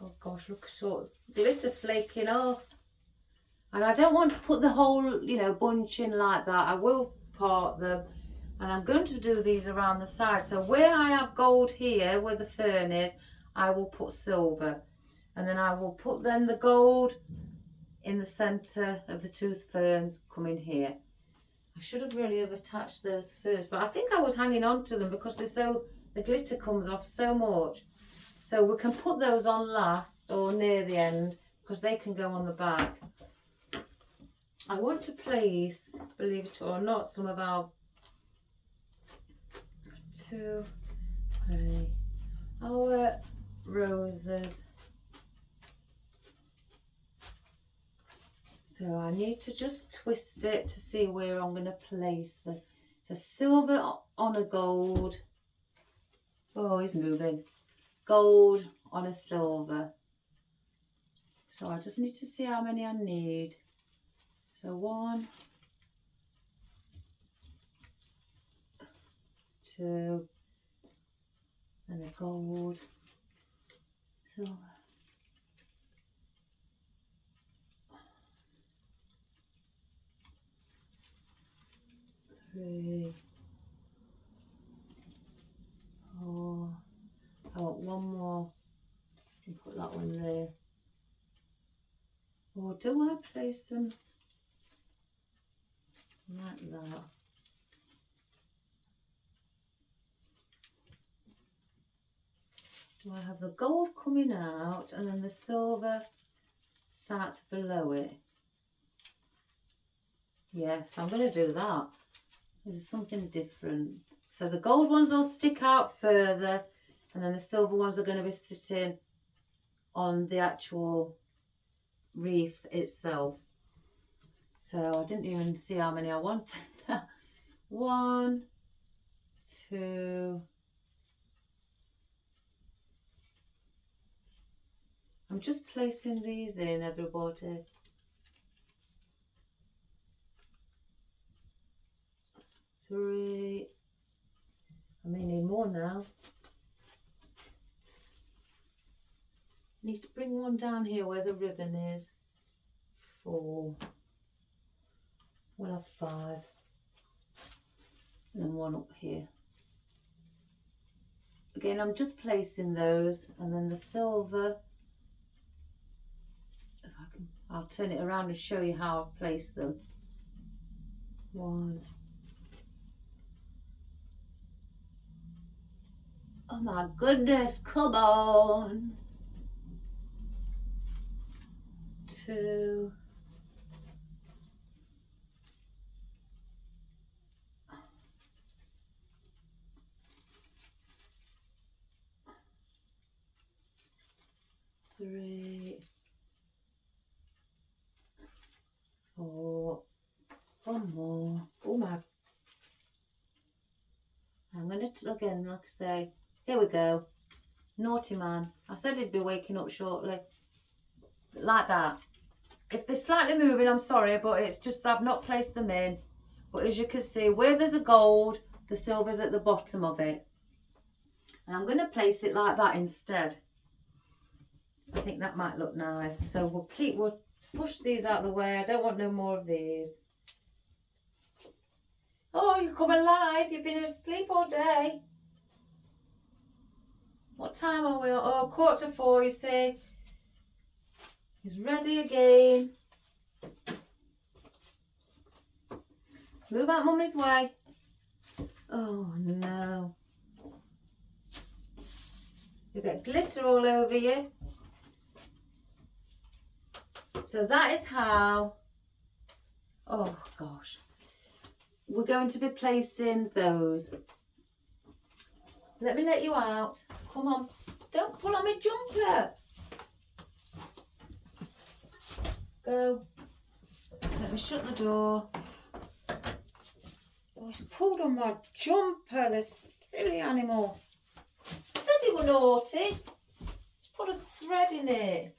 Oh gosh, look at all this glitter flaking off. And I don't want to put the whole, you know, bunch in like that. I will part them. And I'm going to do these around the side. So where I have gold here, where the fern is, I will put silver. And then I will put then the gold in the centre of the two ferns coming here. I should have really have attached those first, but I think I was hanging on to them because they're so, the glitter comes off so much. So we can put those on last or near the end because they can go on the back. I want to place, believe it or not, some of our 2, 3, our roses. So I need to just twist it to see where I'm going to place the silver on a gold. Oh, he's moving. Gold on a silver. So I just need to see how many I need. So 1, 2, and a gold, silver. 3, 4. I want one more. I can put that one there. Or do I place them like that? Do I have the gold coming out and then the silver sat below it? Yeah, so I'm going to do that. This is something different. So the gold ones will stick out further and then the silver ones are going to be sitting on the actual wreath itself. So I didn't even see how many I wanted. 1, 2. I'm just placing these in, everybody. 3. I may need more now. Need to bring one down here where the ribbon is. 4. We'll have 5. And then 1 up here. Again, I'm just placing those, and then the silver. If I can, I'll turn it around and show you how I've placed them. 1. Oh my goodness, come on. 2. 3, 4. 1 more. Oh my. I'm going to, again, like I say, here we go. Naughty man. I said he'd be waking up shortly. Like that. If they're slightly moving, I'm sorry, but it's just I've not placed them in. But as you can see, where there's a gold, the silver's at the bottom of it. And I'm going to place it like that instead. I think that might look nice. So we'll push these out of the way. I don't want no more of these. Oh, you come alive. You've been asleep all day. What time are we on? Oh, 3:45, you see. He's ready again. Move out Mummy's way. Oh, no. You get glitter all over you. So that is how, oh gosh, we're going to be placing those. Let me let you out. Come on. Don't pull on my jumper. Go. Let me shut the door. Oh, he's pulled on my jumper, the silly animal. I said he was naughty. Put a thread in it.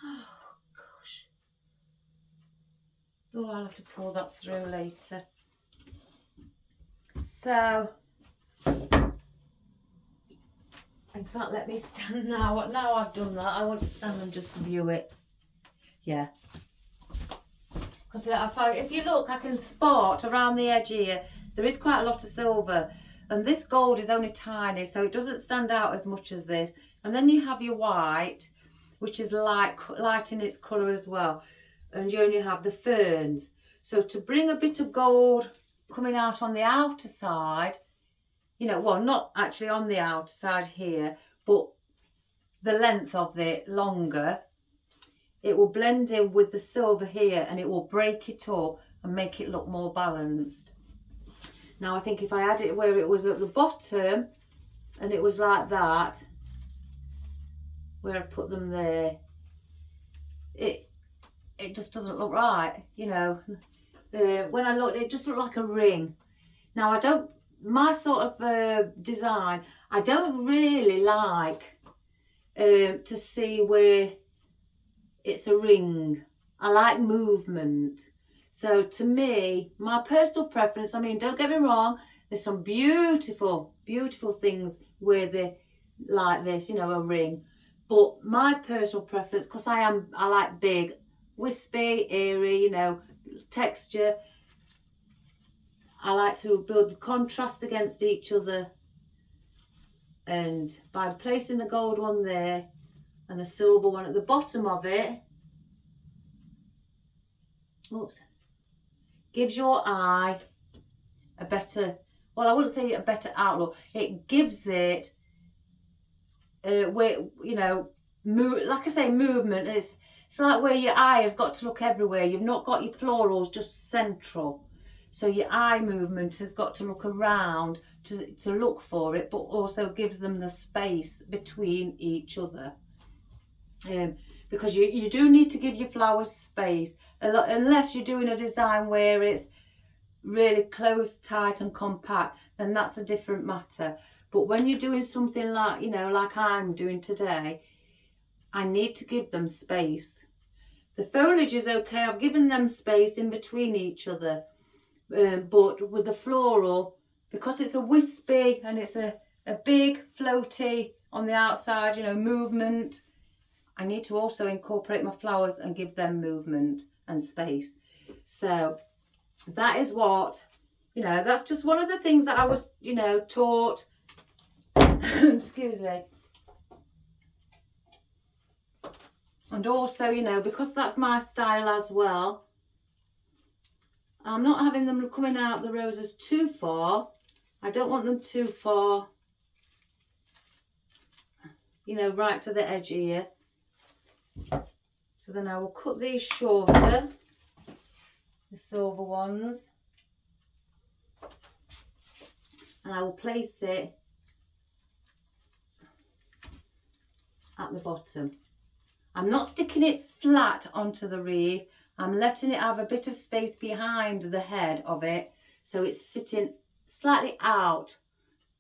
Oh, gosh. Oh, I'll have to pull that through later. So, in fact, let me stand now. Now I've done that, I want to stand and just view it. Yeah. Because if you look, I can spot around the edge here, there is quite a lot of silver. And this gold is only tiny, so it doesn't stand out as much as this. And then you have your white, which is light in its colour as well. And you only have the ferns. So to bring a bit of gold coming out on the outer side, you know, well, not actually on the outer side here, but the length of it longer, it will blend in with the silver here and it will break it up and make it look more balanced. Now I think if I had it where it was at the bottom and it was like that, where I put them there, it just doesn't look right, you know. When I looked, it just looked like a ring. Now I don't, my sort of design, I don't really like to see where it's a ring. I like movement. So to me, my personal preference, I mean, don't get me wrong, there's some beautiful, beautiful things where they're like this, you know, a ring. But my personal preference, because I like big, wispy, airy, you know, texture. I like to build the contrast against each other. And by placing the gold one there and the silver one at the bottom of it, oops, gives your eye a better, well, I wouldn't say a better outlook. It gives it, where, you know, like I say, movement. It's like where your eye has got to look everywhere. You've not got your florals just central. So your eye movement has got to look around to look for it, but also gives them the space between each other. Because you do need to give your flowers space, unless you're doing a design where it's really close, tight and compact, then that's a different matter. But when you're doing something like, you know, like I'm doing today, I need to give them space. The foliage is okay, I've given them space in between each other. But with the floral, because it's a wispy and it's a big floaty on the outside, you know, movement, I need to also incorporate my flowers and give them movement and space. So that is what, you know, that's just one of the things that I was, you know, taught. Excuse me. And also, you know, because that's my style as well, I'm not having them coming out the roses too far. I don't want them too far, you know, right to the edge here. So then I will cut these shorter, the silver ones, and I will place it at the bottom. I'm not sticking it flat onto the wreath. I'm letting it have a bit of space behind the head of it, so it's sitting slightly out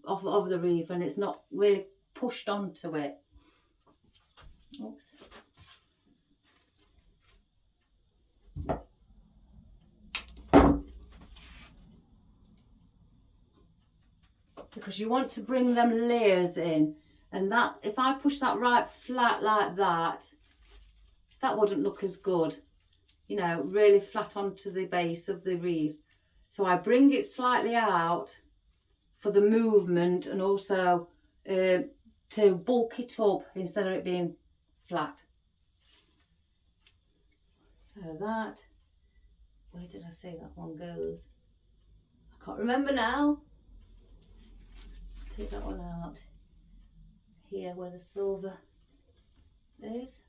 of the wreath and it's not really pushed onto it. Oops. Because you want to bring them layers in, and that, if I push that right flat like that, that wouldn't look as good, you know, really flat onto the base of the wreath. So I bring it slightly out for the movement and also to bulk it up instead of it being flat. So that, where did I say that one goes? I can't remember now. Take that one out. Here where the silver is.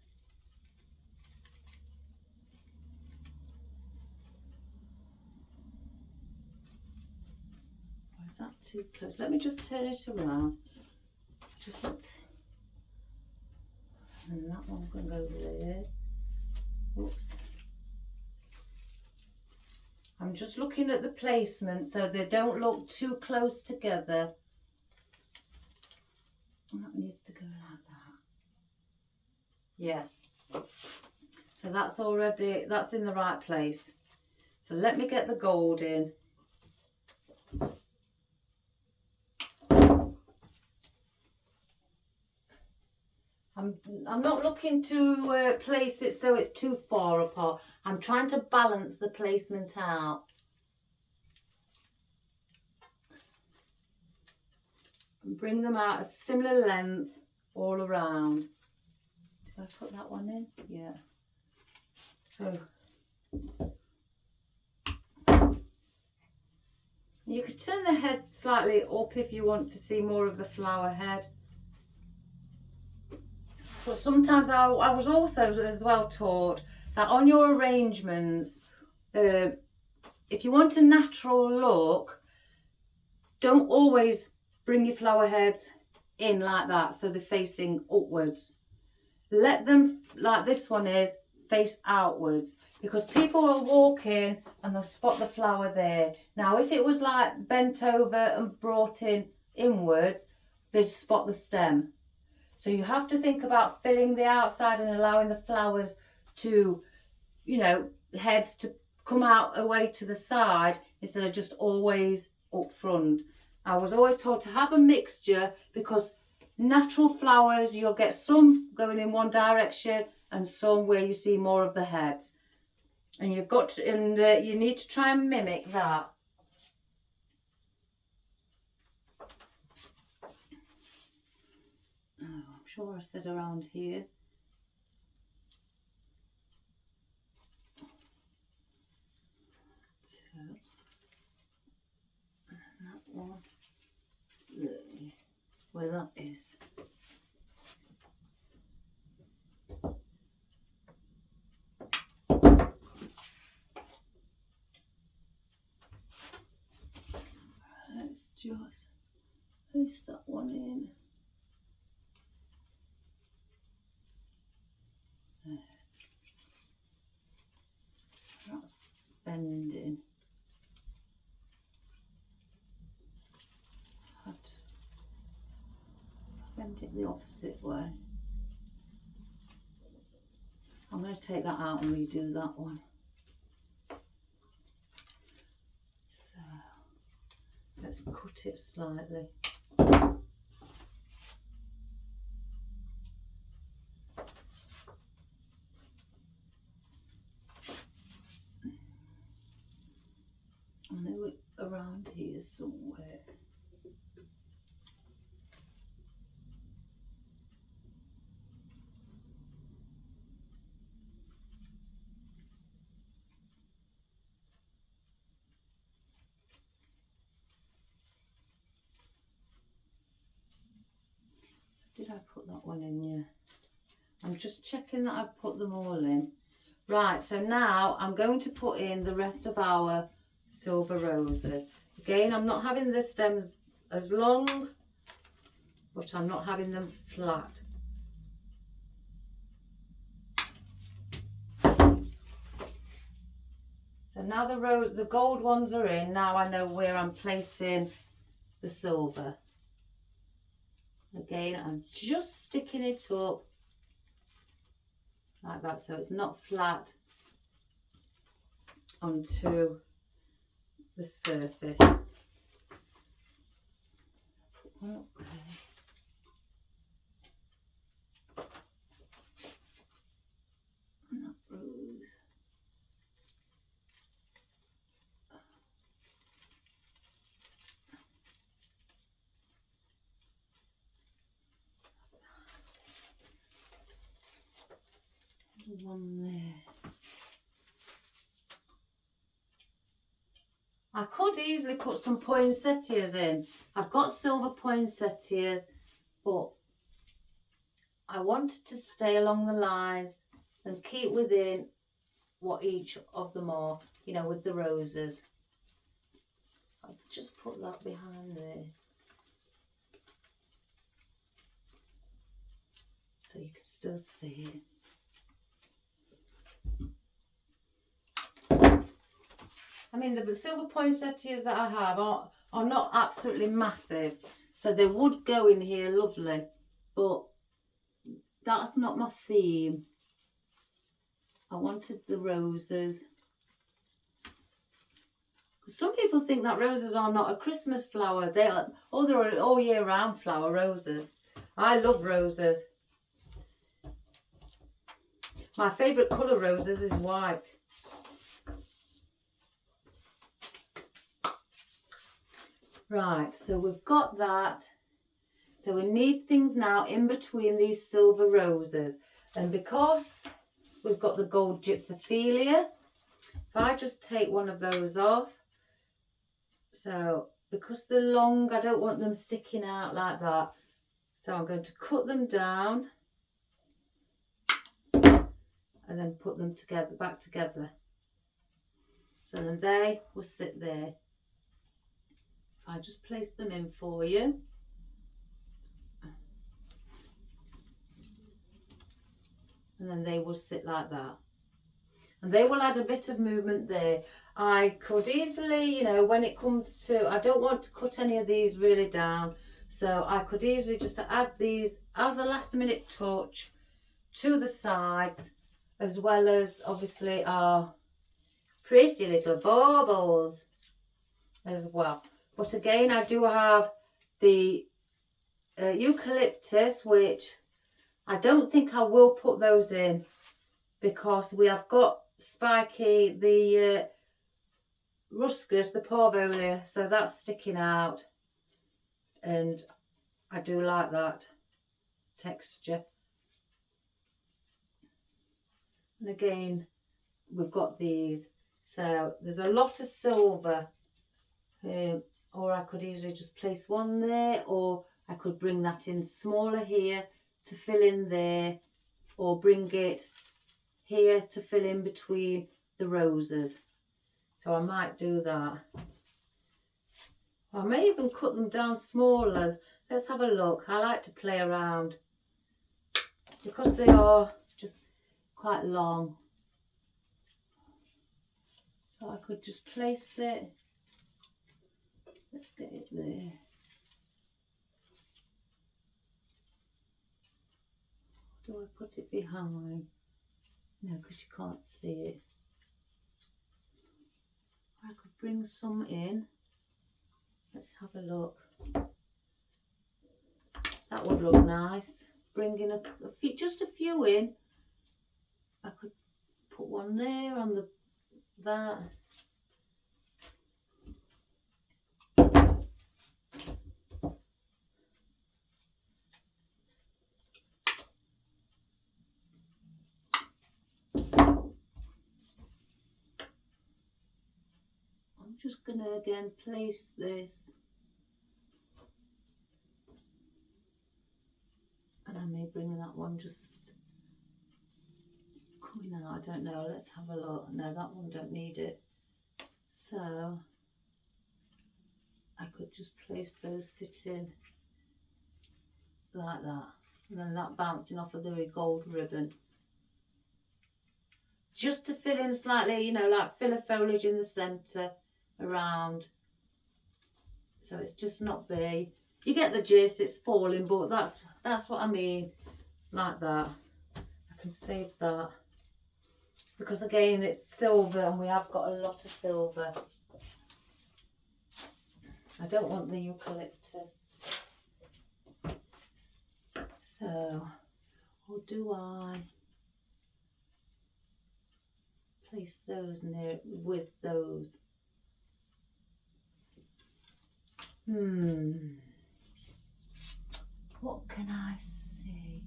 Or is that too close? Let me just turn it around. Just looked. And that one can go there. Oops. I'm just looking at the placement so they don't look too close together. And that needs to go like that. Yeah. So that's already, that's in the right place. So let me get the gold in. I'm not looking to place it so it's too far apart. I'm trying to balance the placement out. And bring them out a similar length all around. Did I put that one in? Yeah. So you could turn the head slightly up if you want to see more of the flower head. But sometimes I was also as well taught that on your arrangements, if you want a natural look, don't always bring your flower heads in like that so they're facing upwards. Let them, like this one is, face outwards, because people will walk in and they'll spot the flower there. Now if it was like bent over and brought in inwards, they'd spot the stem. So you have to think about filling the outside and allowing the flowers to, you know, heads to come out away to the side instead of just always up front. I was always told to have a mixture, because natural flowers, you'll get some going in one direction and some where you see more of the heads. And you've got to, and you need to try and mimic that. Oh, I'm sure I said around here. So, and that one, there, where that is. Let's just place that one in. There. That's bending. Have to bend it the opposite way. I'm going to take that out and redo that one. So let's cut it slightly. I know it around here somewhere. Did I put that one in? Yeah. I'm just checking that I've put them all in. Right, so now I'm going to put in the rest of our silver roses. Again, I'm not having the stems as long, but I'm not having them flat. So now the gold ones are in, now I know where I'm placing the silver. Again, I'm just sticking it up like that so it's not flat onto the surface. Put one up there. And that rose. One there. I could easily put some poinsettias in. I've got silver poinsettias, but I wanted to stay along the lines and keep within what each of them are, you know, with the roses. I'll just put that behind there so you can still see it. I mean, the silver poinsettias that I have are not absolutely massive, so they would go in here lovely, but that's not my theme. I wanted the roses. Some people think that roses are not a Christmas flower. They are, oh, they're an all year round flower, roses. I love roses. My favourite colour roses is white. Right, so we've got that. So we need things now in between these silver roses. And because we've got the gold gypsophilia, if I just take one of those off. So because they're long, I don't want them sticking out like that. So I'm going to cut them down. and then put them together, back together. So then they will sit there. I just place them in for you. And then they will sit like that. And they will add a bit of movement there. I could easily, you know, when it comes to, I don't want to cut any of these really down. So I could easily just add these as a last minute touch to the sides, as well as obviously our pretty little baubles as well. But again, I do have the eucalyptus, which I don't think I will put those in because we have got Spiky, the ruscus, the parvolia, so that's sticking out, and I do like that texture. And again, we've got these, so there's a lot of silver, or I could easily just place one there, or I could bring that in smaller here to fill in there, or bring it here to fill in between the roses. So I might do that. I may even cut them down smaller. Let's have a look. I like to play around because they are just quite long. So I could just place it. Let's get it there. Do I put it behind? No, because you can't see it. I could bring some in. Let's have a look. That would look nice. Bring in a few, just a few in. I could put one there on the that. I'm just gonna again place this. And I may bring that one just coming out, I don't know, let's have a look. No, that one don't need it. So I could just place those sitting like that. And then that bouncing off of the gold ribbon. Just to fill in slightly, you know, like fill a foliage in the centre around. So it's just not big. You get the gist, it's falling, but that's what I mean, like that. I can save that. Because again, it's silver and we have got a lot of silver. I don't want the eucalyptus. So, or do I place those near with those? What can I see?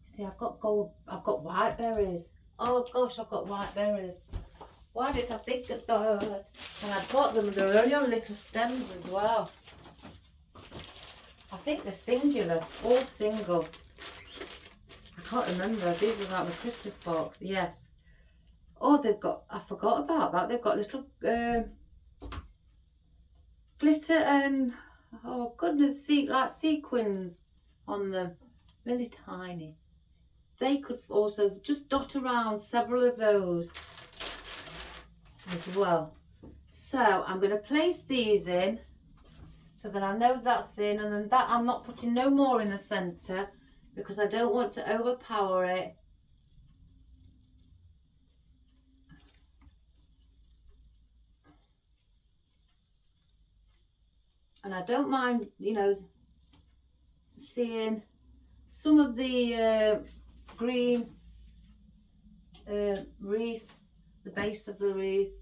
See, I've got white berries. Oh gosh, I've got white berries. Why did I think of that? And I've got them, they're only on little stems as well. I think they're singular, all single. I can't remember, these were out of the Christmas box, yes. Oh, they've got, I forgot about that, they've got little glitter and, oh goodness, like sequins on them, really tiny. They could also just dot around several of those as well. So I'm going to place these in so that I know that's in, and then that I'm not putting no more in the centre because I don't want to overpower it. And I don't mind, you know, seeing some of the green wreath, the base of the wreath.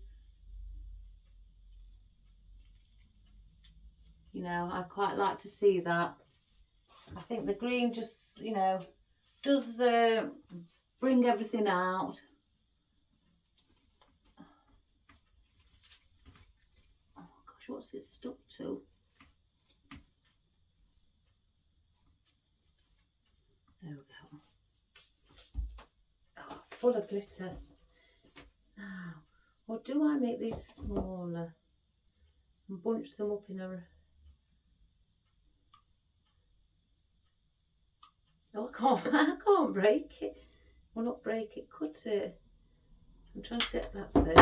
You know, I quite like to see that. I think the green just, you know, does bring everything out. Oh gosh, what's it stuck to? There we go. full of glitter. Now, or do I make these smaller and bunch them up in a... No, I can't break it. Well, not break it, cut it. I'm trying to get, that's it.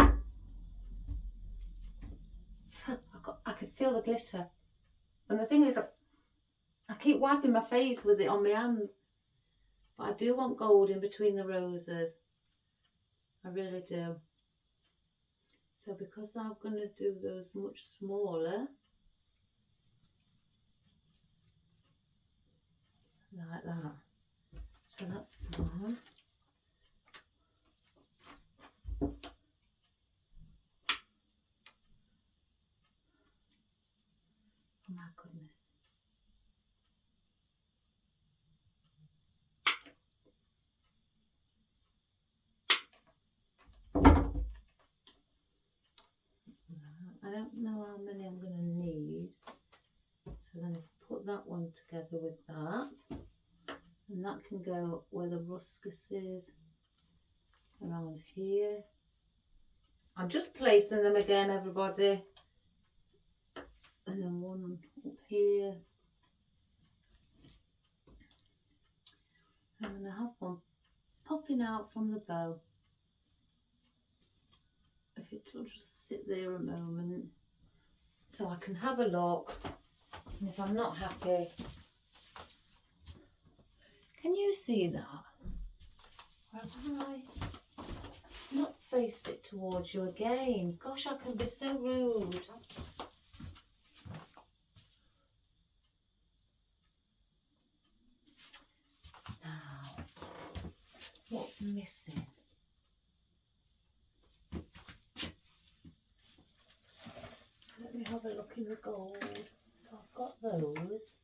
I can feel the glitter. And the thing is, I keep wiping my face with it on my hands. But I do want gold in between the roses. I really do. So because I'm going to do those much smaller, like that. So that's one. Oh my goodness. I don't know how many I'm going to need. So then if I put that one together with that, and that can go where the ruscus is, around here. I'm just placing them again, everybody. And then one up here. I'm going to have one popping out from the bow. If it'll just sit there a moment, so I can have a look. And if I'm not happy, can you see that? Or have I not faced it towards you again? Gosh, I can be so rude. Now, what's missing? Let me have a look in the gold. So I've got those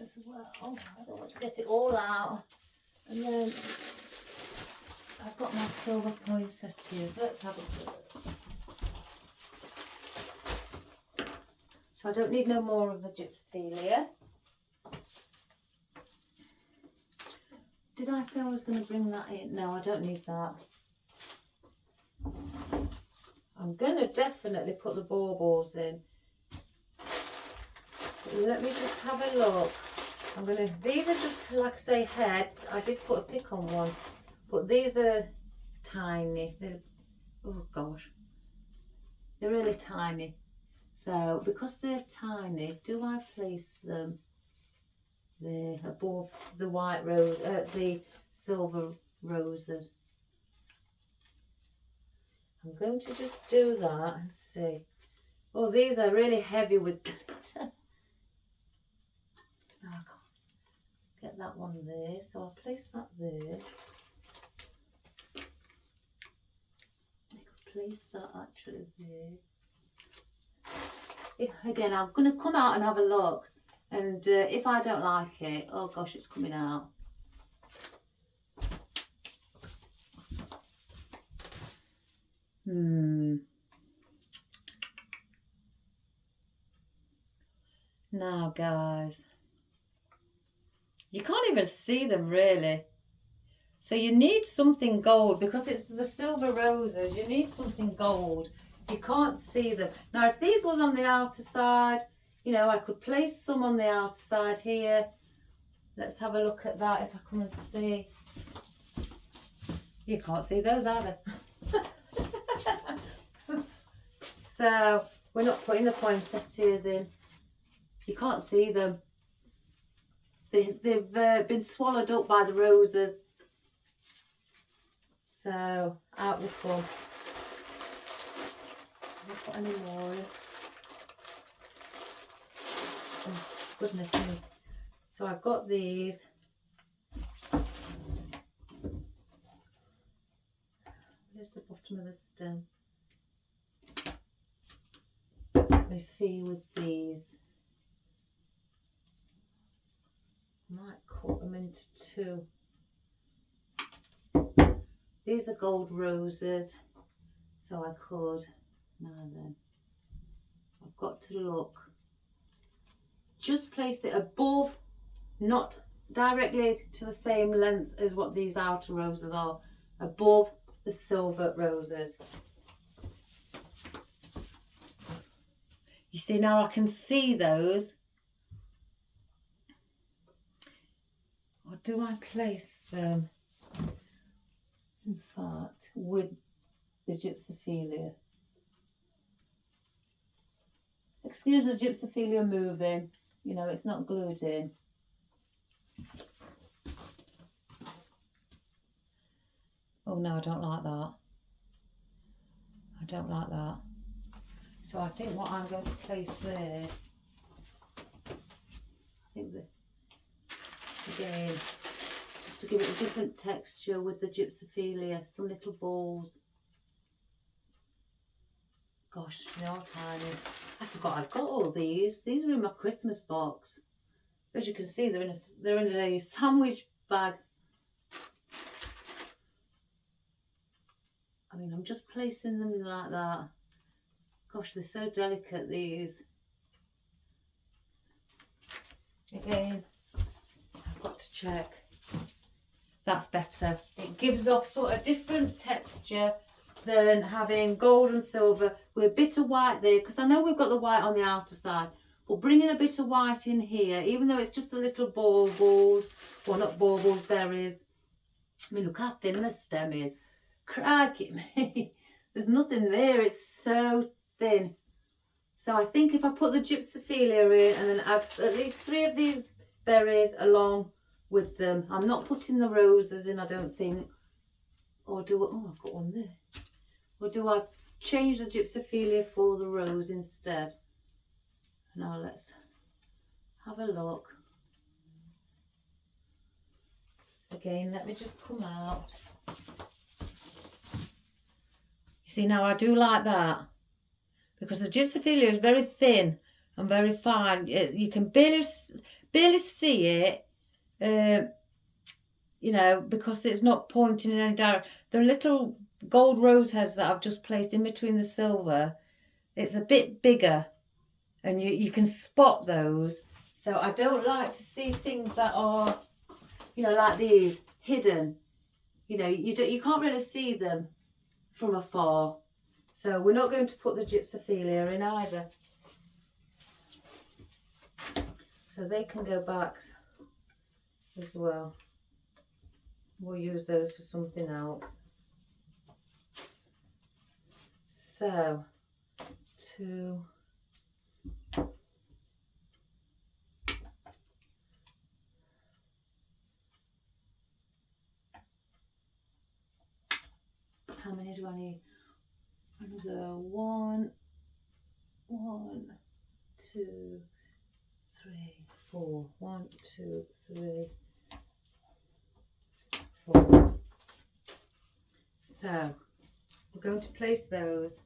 as well. I don't want to get it all out. And then I've got my silver poinsettias. Let's have a look. So I don't need no more of the gypsophilia. Did I say I was going to bring that in? No, I don't need that. I'm going to definitely put the baubles in. But let me just have a look. These are just, like I say, heads. I did put a pick on one, but these are tiny. Oh gosh, they're really tiny. So because they're tiny, do I place them there above the white rose, the silver roses? I'm going to just do that and see. Oh, these are really heavy with glitter. No, I can't get that one there, so I'll place that there. I could place that actually there. Again, I'm going to come out and have a look, and if I don't like it, oh gosh, it's coming out. Now guys, you can't even see them really. So you need something gold, because it's the silver roses. You need something gold. You can't see them. Now if these was on the outer side, you know, I could place some on the outer side here. Let's have a look at that if I come and see. You can't see those either. So we're not putting the poinsettias in. You can't see them. They've been swallowed up by the roses. So out they come. Have I got any more? Oh, goodness me. So I've got these. Where's the bottom of the stem? Let me see with these. I might cut them into two. These are gold roses, so I could. Now then, I've got to look. Just place it above, not directly to the same length as what these outer roses are. above the silver roses. You see, now I can see those. Or do I place them, in fact, with the gypsophilia? Excuse the gypsophilia moving, you know, it's not glued in. Oh no, I don't like that. I don't like that. So I think what I'm going to place there, I think that, again, just to give it a different texture with the gypsophilia, some little balls. Gosh, they are tiny. I forgot I've got all these. These are in my Christmas box. As you can see, they're in a sandwich bag. I mean, I'm just placing them like that. Gosh, they're so delicate, these. Again, I've got to check. That's better. It gives off sort of different texture than having gold and silver with a bit of white there, because I know we've got the white on the outer side, but bringing a bit of white in here, even though it's just a little baubles, well, not baubles, berries. I mean, look how thin the stem is. Crikey me. There's nothing there, it's so thin. So I think if I put the gypsophilia in and then add at least 3 of these berries along with them. I'm not putting the roses in, I don't think. Or do I, oh, I've got one there. Or do I change the gypsophilia for the rose instead? Now let's have a look. Again, let me just come out. You see, now I do like that, because the gypsophilia is very thin and very fine. You can barely see it, you know, because it's not pointing in any direction. The little gold rose heads that I've just placed in between the silver, it's a bit bigger, and you can spot those. So I don't like to see things that are, you know, like these, hidden. You know, you can't really see them from afar. So we're not going to put the gypsophilia in either. So they can go back as well. We'll use those for something else. So, how many do I need? Another 1, 2, 3, 4. 1, 2, 3, 4. So we're going to place those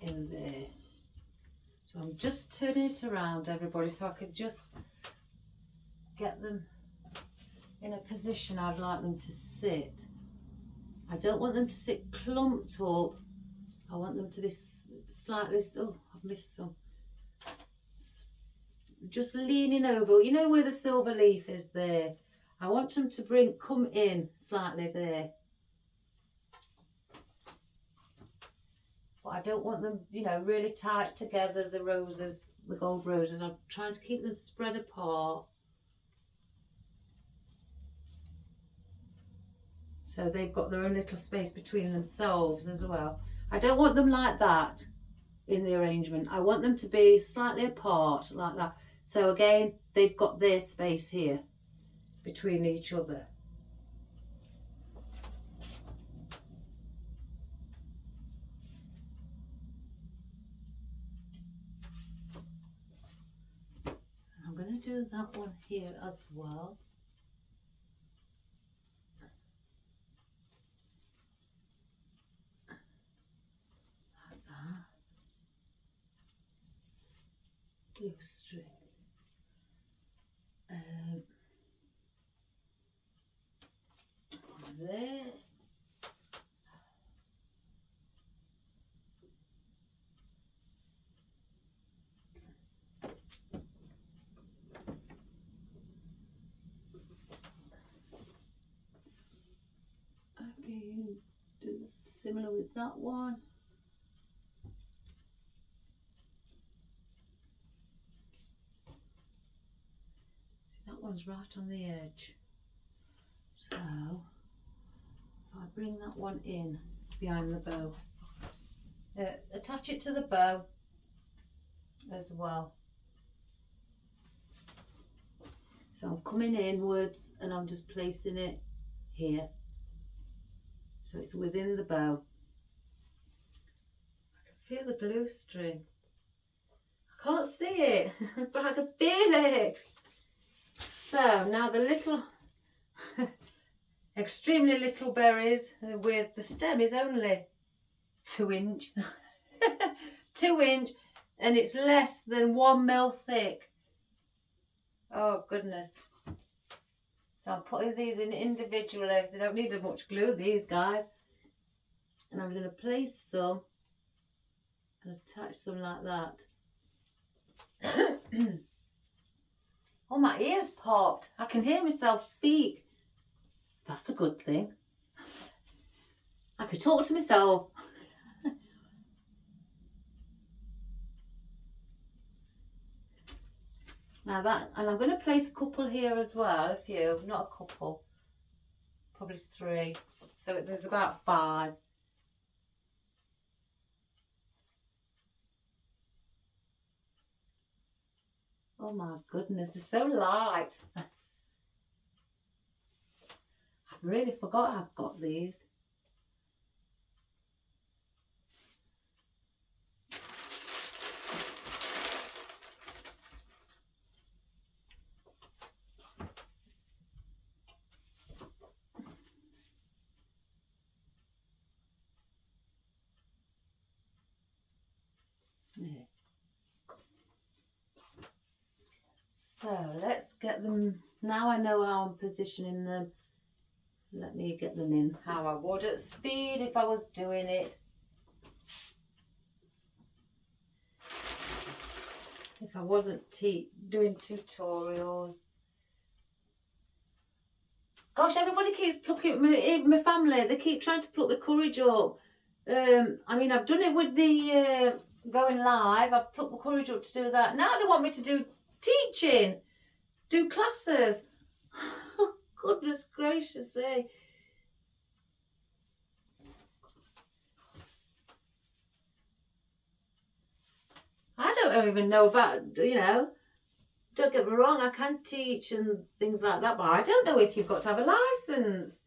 in there. So I'm just turning it around, everybody, so I could just get them in a position I'd like them to sit. I don't want them to sit clumped up. I want them to be slightly, oh, I've missed some. Just leaning over, you know where the silver leaf is there. I want them to come in slightly there. But I don't want them, you know, really tight together, the roses, the gold roses. I'm trying to keep them spread apart. So they've got their own little space between themselves as well. I don't want them like that in the arrangement. I want them to be slightly apart like that. So again, they've got their space here between each other. I'm going to do that one here as well. Like that. Blue string. One there. similar with that one. See, that one's right on the edge. So if I bring that one in behind the bow, attach it to the bow as well. So I'm coming inwards and I'm just placing it here. So it's within the bow. I can feel the glue string. I can't see it, but I can feel it. So now the little, extremely little berries with the stem is only 2 inch. 2 inch, and it's less than 1 mil thick. Oh goodness. So I'm putting these in individually. They don't need much glue, these guys. And I'm going to place some and attach some like that. Oh, my ears popped. I can hear myself speak. That's a good thing. I could talk to myself. Now that, and I'm going to place a couple here as well, a few, not a couple, probably 3. So there's about 5. Oh my goodness, they're so light. I've really forgot I've got these. Yeah. So let's get them, now I know how I'm positioning them. Let me get them in how I would at speed if I was doing it. If I wasn't doing tutorials. Gosh, everybody keeps plucking me, even my family, they keep trying to pluck the courage up. I mean, I've done it with the going live, I've plucked my courage up to do that. Now they want me to do teaching, do classes. Oh, goodness gracious, eh? I don't even know about, you know, don't get me wrong, I can teach and things like that, but I don't know if you've got to have a licence.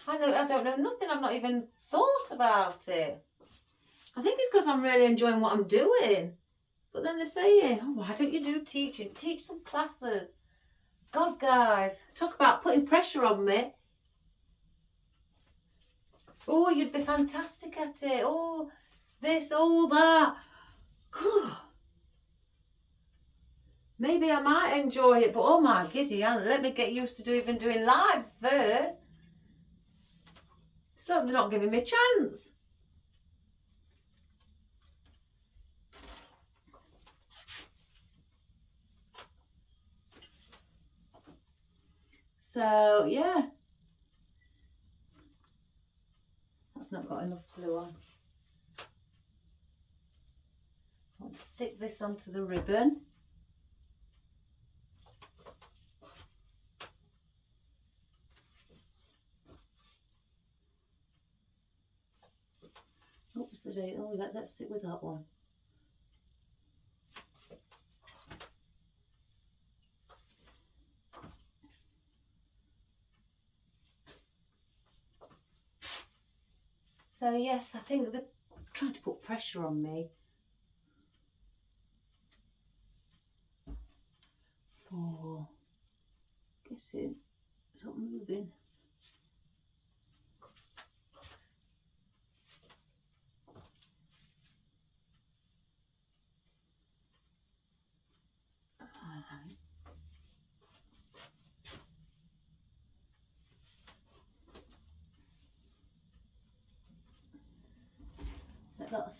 I don't know nothing. I've not even thought about it. I think it's because I'm really enjoying what I'm doing. But then they're saying, oh, why don't you do teaching? Teach some classes. God, guys, talk about putting pressure on me. Oh, you'd be fantastic at it. Oh, this, all that. Maybe I might enjoy it, but oh my giddy, let me get used to even doing live first. It's like they're not giving me a chance. So, yeah. That's not got enough glue on. I want to stick this onto the ribbon. Oops, oh, let's sit with that one. So yes, I think they're trying to put pressure on me for getting, it's not moving. Let that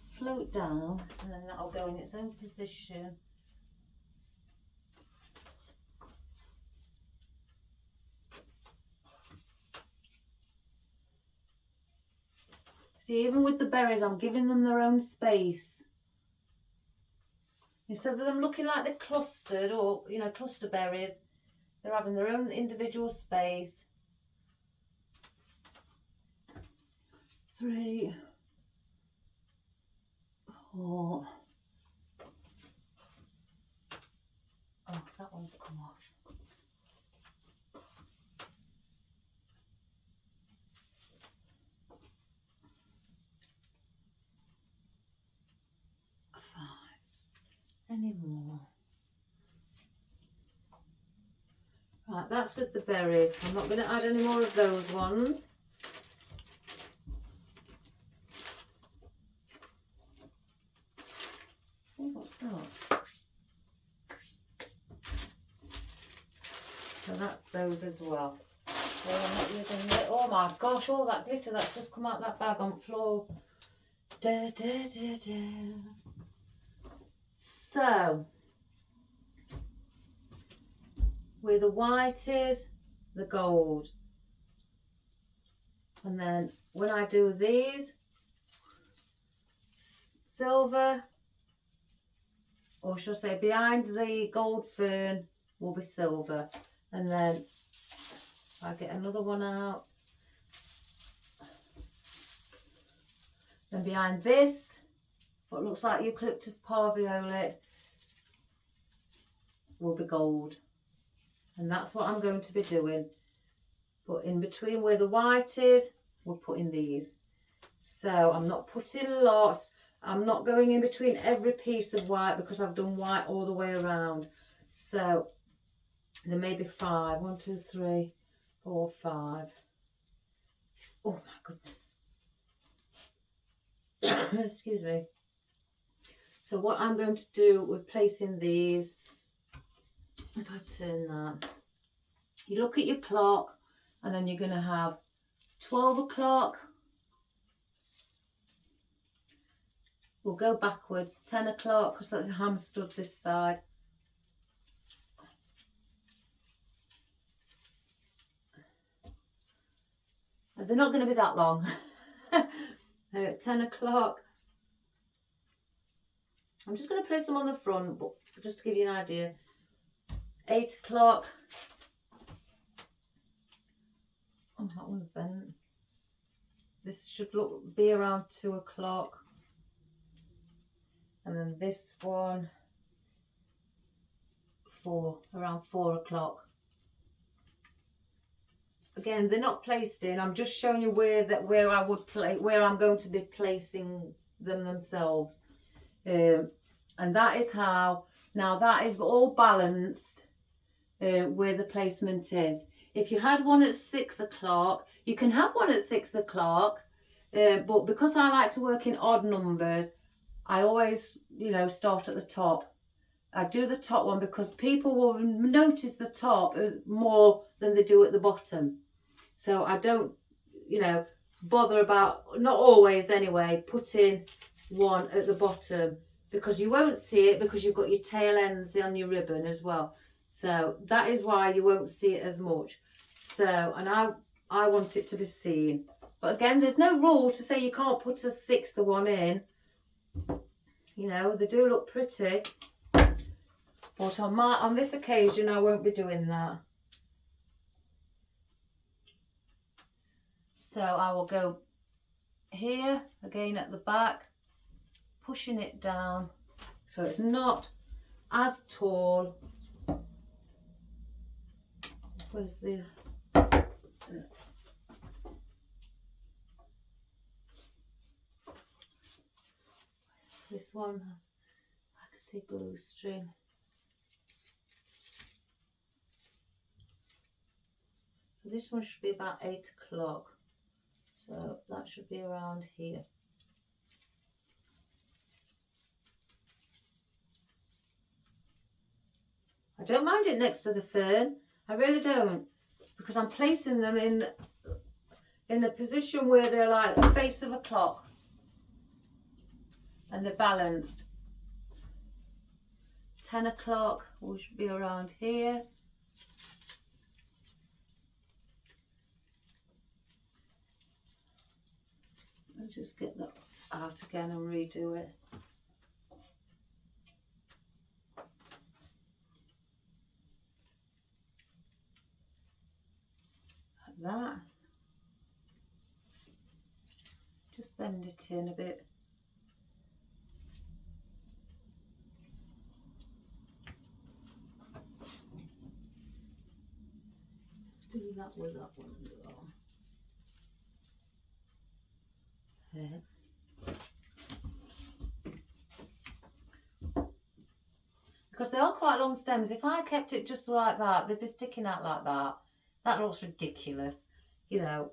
float down and then that'll go in its own position. See, even with the berries, I'm giving them their own space. Instead of them looking like they're clustered or, you know, cluster berries, they're having their own individual space. 3, 4. Oh, that one's come off. 5. Any more? Right, that's with the berries. I'm not going to add any more of those ones. Oh, what's that? So that's those as well. So I'm not using it. Oh my gosh, all that glitter that's just come out that bag on the floor. Da, da, da, da. So, where the white is, the gold. And then when I do these, silver, or should I say behind the gold fern will be silver. And then I get another one out. Then behind this, what looks like eucalyptus parviolate will be gold. And that's what I'm going to be doing. But in between where the white is, we're putting these. So I'm not putting lots. I'm not going in between every piece of white because I've done white all the way around. So there may be 5. 1, 2, 3, 4, 5. Oh my goodness. Excuse me. So what I'm going to do with placing these, if I turn that, you look at your clock and then you're going to have 12 o'clock. We'll go backwards, 10 o'clock because that's how I'm stood this side. And they're not going to be that long. 10 o'clock. I'm just going to place them on the front, but just to give you an idea. 8 o'clock. Oh, that one's bent. This should be around 2 o'clock. And then this one, around 4 o'clock. Again, they're not placed in. I'm just showing you where I'm going to be placing them themselves. And that is how. Now that is all balanced where the placement is. If you had one at 6 o'clock, you can have one at 6 o'clock. But because I like to work in odd numbers, I always, start at the top. I do the top one because people will notice the top more than they do at the bottom. So I don't, bother about, not always anyway, putting one at the bottom because you won't see it because you've got your tail ends on your ribbon as well. So that is why you won't see it as much. So, and I want it to be seen. But again, there's no rule to say you can't put a 6th one in. They do look pretty. But on this occasion, I won't be doing that. So I will go here, again at the back, pushing it down so it's not as tall. Where's the... This one, I can see blue string. So this one should be about 8 o'clock. So that should be around here. I don't mind it next to the fern. I really don't. Because I'm placing them in a position where they're like the face of a clock. And they're balanced. 10 o'clock, we should be around here. just get that out again and redo it. Like that. Just bend it in a bit. Do that with that one as well. There. Because they are quite long stems. If I kept it just like that, they'd be sticking out like that. That looks ridiculous. You know,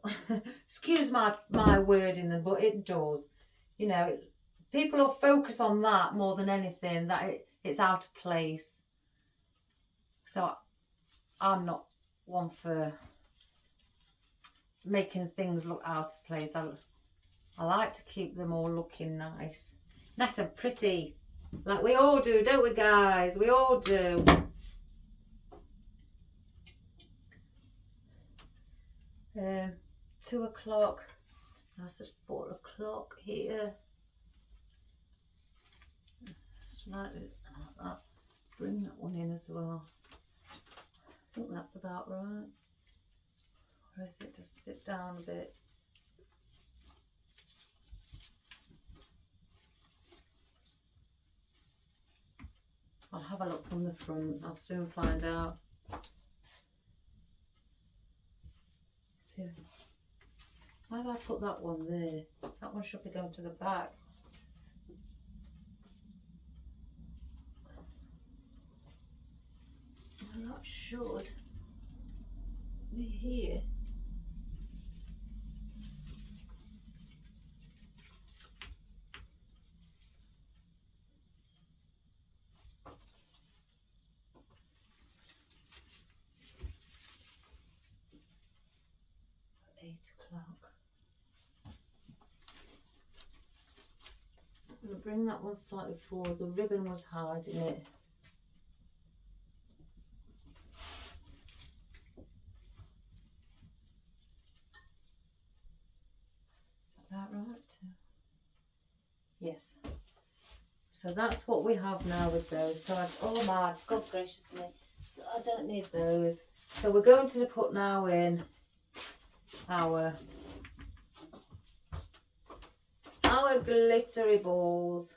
excuse my wording, but it does. You know, people will focus on that more than anything, that it's out of place. So I'm not one for making things look out of place. I like to keep them all looking nice. Nice and pretty. Like we all do, don't we guys? We all do. Um, 2 o'clock. I said 4 o'clock here. Slightly like that. Bring that one in as well. I think that's about right. Or is it just a bit down a bit? I'll have a look from the front. I'll soon find out. See, why have I put that one there? That one should be going to the back. Well, that should be here. I'm going to bring that one slightly forward. The ribbon was hiding it. Is that right? Yes. So that's what we have now with those. So oh my God gracious me. So I don't need those. So we're going to put now in our glittery balls,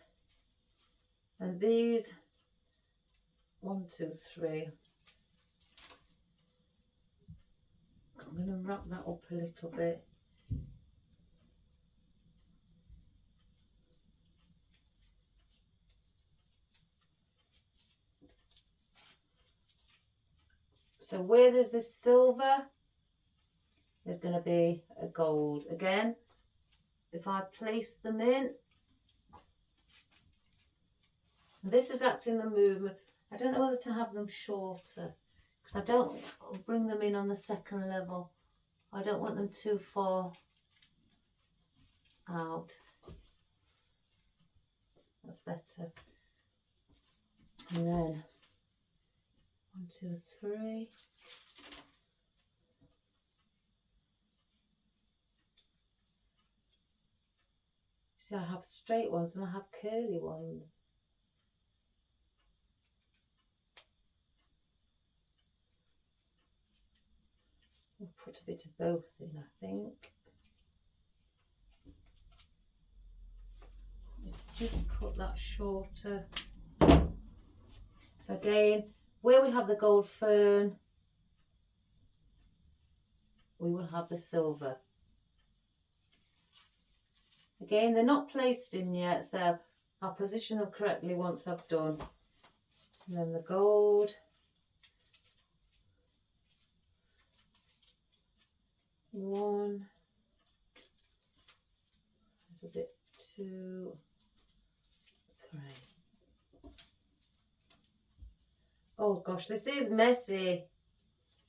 and these 1, 2, 3. I'm going to wrap that up a little bit. So where there's this silver, there's going to be a gold. Again, if I place them in, this is acting the movement. I don't know whether to have them shorter, because I don't bring them in on the second level. I don't want them too far out. That's better. And then 1, 2, 3. See, I have straight ones and I have curly ones. I'll put a bit of both in, I think. Just cut that shorter. So again, where we have the gold fern, we will have the silver. Again, they're not placed in yet, so I'll position them correctly once I've done. And then the gold. One. There's a bit 2, 3. Oh gosh, this is messy.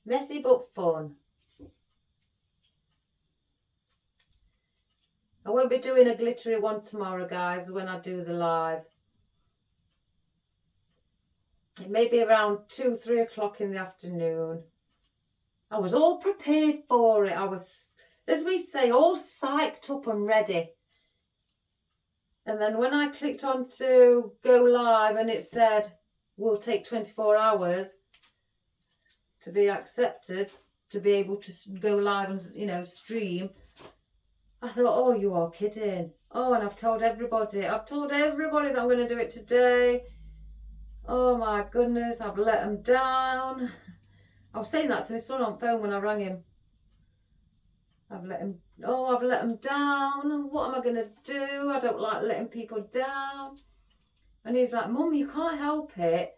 Messy but fun. I won't be doing a glittery one tomorrow, guys, when I do the live. It may be around 2, 3 o'clock in the afternoon. I was all prepared for it. I was, as we say, all psyched up and ready. And then when I clicked on to go live and it said, will take 24 hours to be accepted, to be able to go live and, you know, stream, I thought, oh, you are kidding. Oh, and I've told everybody that I'm going to do it today. Oh my goodness, I've let them down. I was saying that to my son on phone when I rang him. I've let him down. What am I going to do? I don't like letting people down. And he's like, Mum, you can't help it.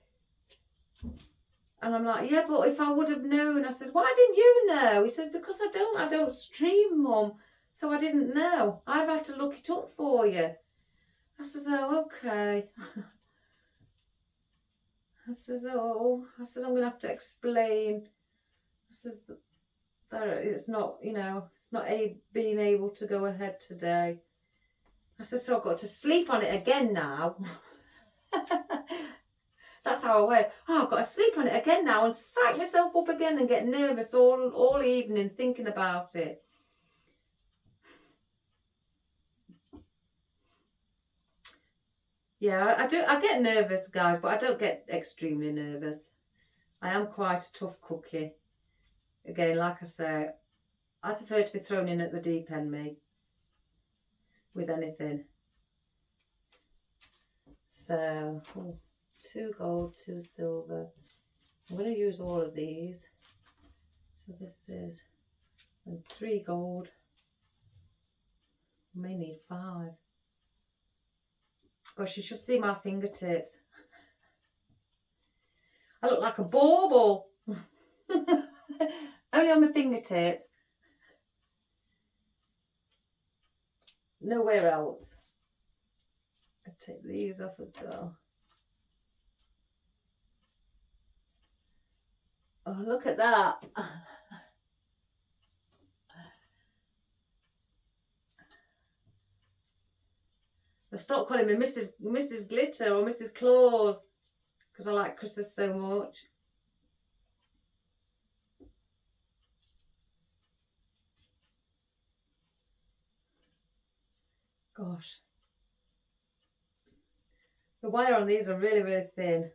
And I'm like, yeah, but if I would have known. I says, why didn't you know? He says, because I don't stream, Mum. So I didn't know. I've had to look it up for you. I says, oh, okay. I says, I'm going to have to explain. I says, that it's not, you know, it's not being able to go ahead today. I said, so I've got to sleep on it again now. That's how I went. Oh, I've got to sleep on it again now and psych myself up again and get nervous all evening thinking about it. Yeah, I do. I get nervous, guys, but I don't get extremely nervous. I am quite a tough cookie. Again, like I say, I prefer to be thrown in at the deep end, me, with anything. So, 2 gold, 2 silver. I'm going to use all of these. So this is 3 gold. I may need 5. Gosh, you should see my fingertips. I look like a bauble. Only on my fingertips. Nowhere else. I take these off as well. Oh, look at that. They stopped calling me Mrs. Glitter or Mrs. Claus because I like Christmas so much. Gosh. The wire on these are really, really thin.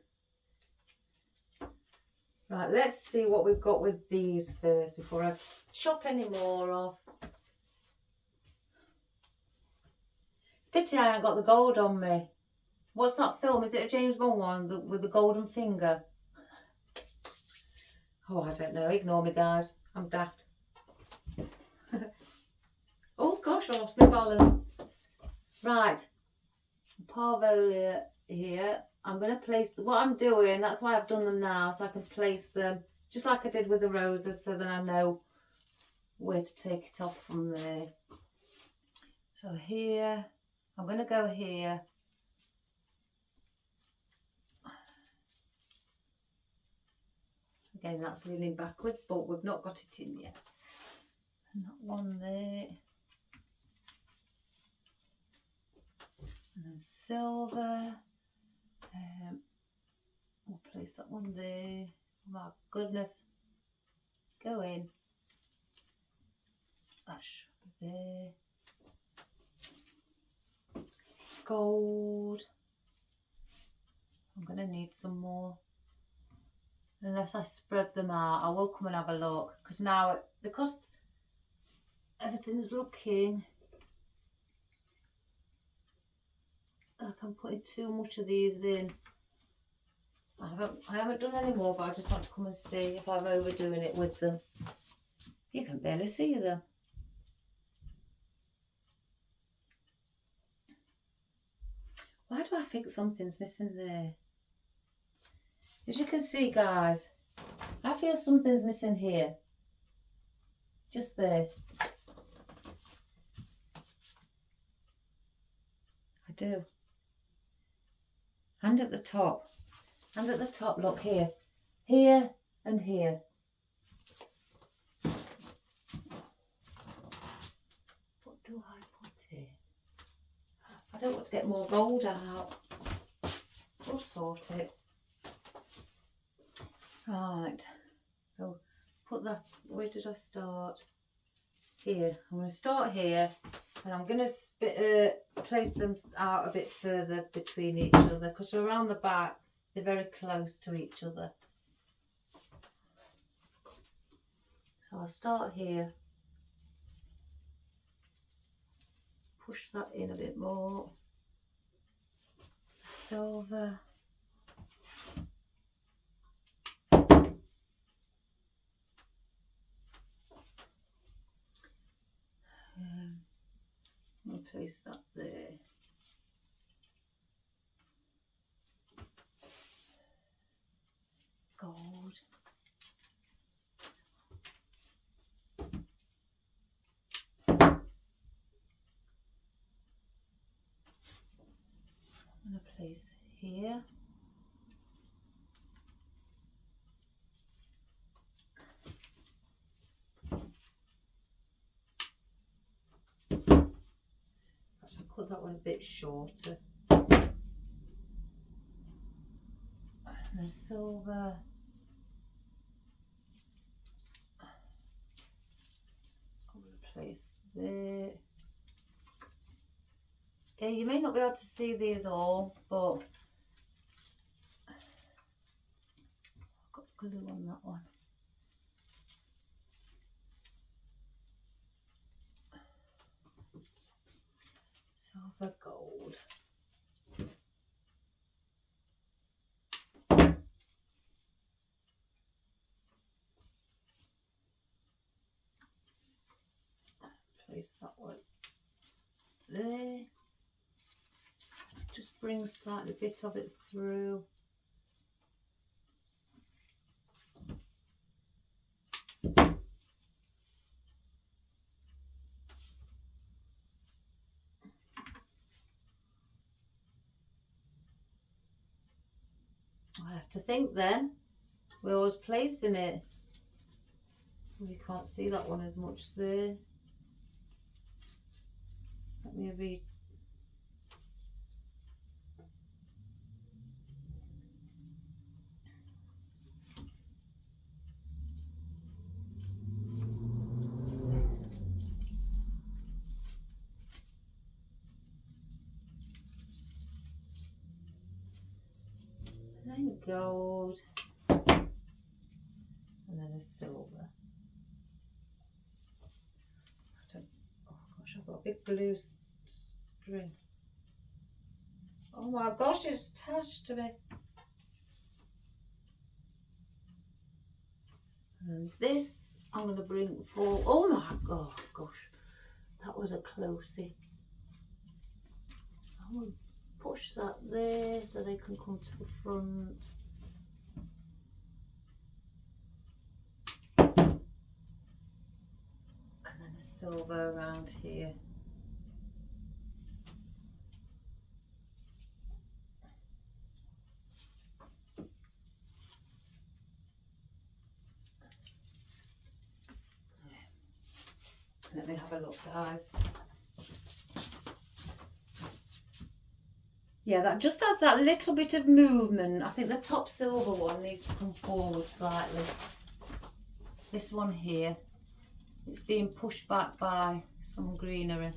Right, let's see what we've got with these first before I chop any more off. It's a pity I haven't got the gold on me. What's that film? Is it a James Bond one with the golden finger? Oh, I don't know. Ignore me, guys. I'm daft. Oh, gosh, I lost my balance. Right. Parvolia here. I'm going to place what I'm doing. That's why I've done them now, so I can place them just like I did with the roses, so that I know where to take it off from there. So here, I'm going to go here. Again, that's leaning backwards, but we've not got it in yet. And that one there. And then silver. We'll place that one there. Oh my goodness. Go in. That should be there. Gold. I'm going to need some more. Unless I spread them out, I will come and have a look. Because now, because everything's looking like I'm putting too much of these in. I haven't done any more, but I just want to come and see if I'm overdoing it with them. You can barely see them. Why do I think something's missing there? As you can see, guys, I feel something's missing here. Just there. I do. And at the top. And at the top, look here. Here and here. What do I put here? I don't want to get more gold out. We'll sort it. Right. So put that, where did I start? Here. I'm going to start here. And I'm going to place them out a bit further between each other because around the back they're very close to each other. So I'll start here, push that in a bit more, silver, I'll place that there. Gold. I'm going to place here. I'll cut that one a bit shorter. And then silver. I'm going to place there. Okay, you may not be able to see these all, but I've got glue on that one. Silver, gold. Place that one there. Just bring slightly a bit of it through. I have to think then. We're always placing it. You can't see that one as much there. Let me read. Then gold. And then a silver. Oh gosh, I've got a big blue string. Oh my gosh, it's attached to me. And this I'm going to bring forward. Oh my gosh, that was a closey. I'm going to push that there so they can come to the front. And then a silver around here. Let me have a look, guys. Yeah, that just has that little bit of movement. I think the top silver one needs to come forward slightly. This one here, it's being pushed back by some greenery.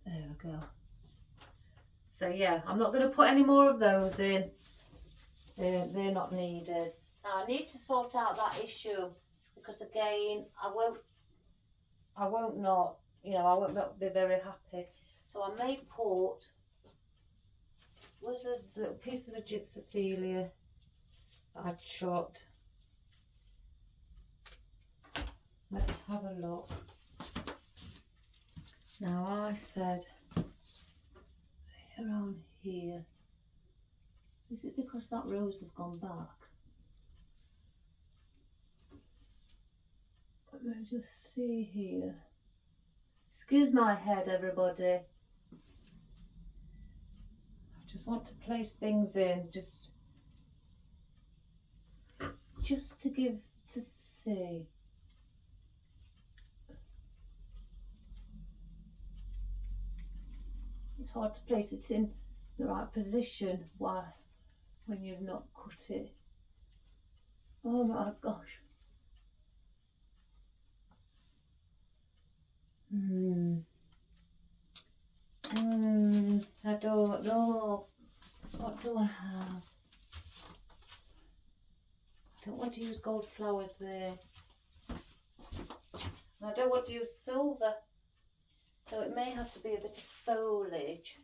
There we go. So yeah, I'm not going to put any more of those in. They're not needed. Now I need to sort out that issue because again, I won't not, you know, I won't not be very happy. So I may put, where's those little pieces of gypsophilia that I chopped? Let's have a look. Now I said around here. Is it because that rose has gone back? Let me just see here. Excuse my head, everybody. I just want to place things in, just to give to see. It's hard to place it in the right position. Why? When you've not cut it. Oh my gosh. do I have? I don't want to use gold flowers there. And I don't want to use silver. So it may have to be a bit of foliage.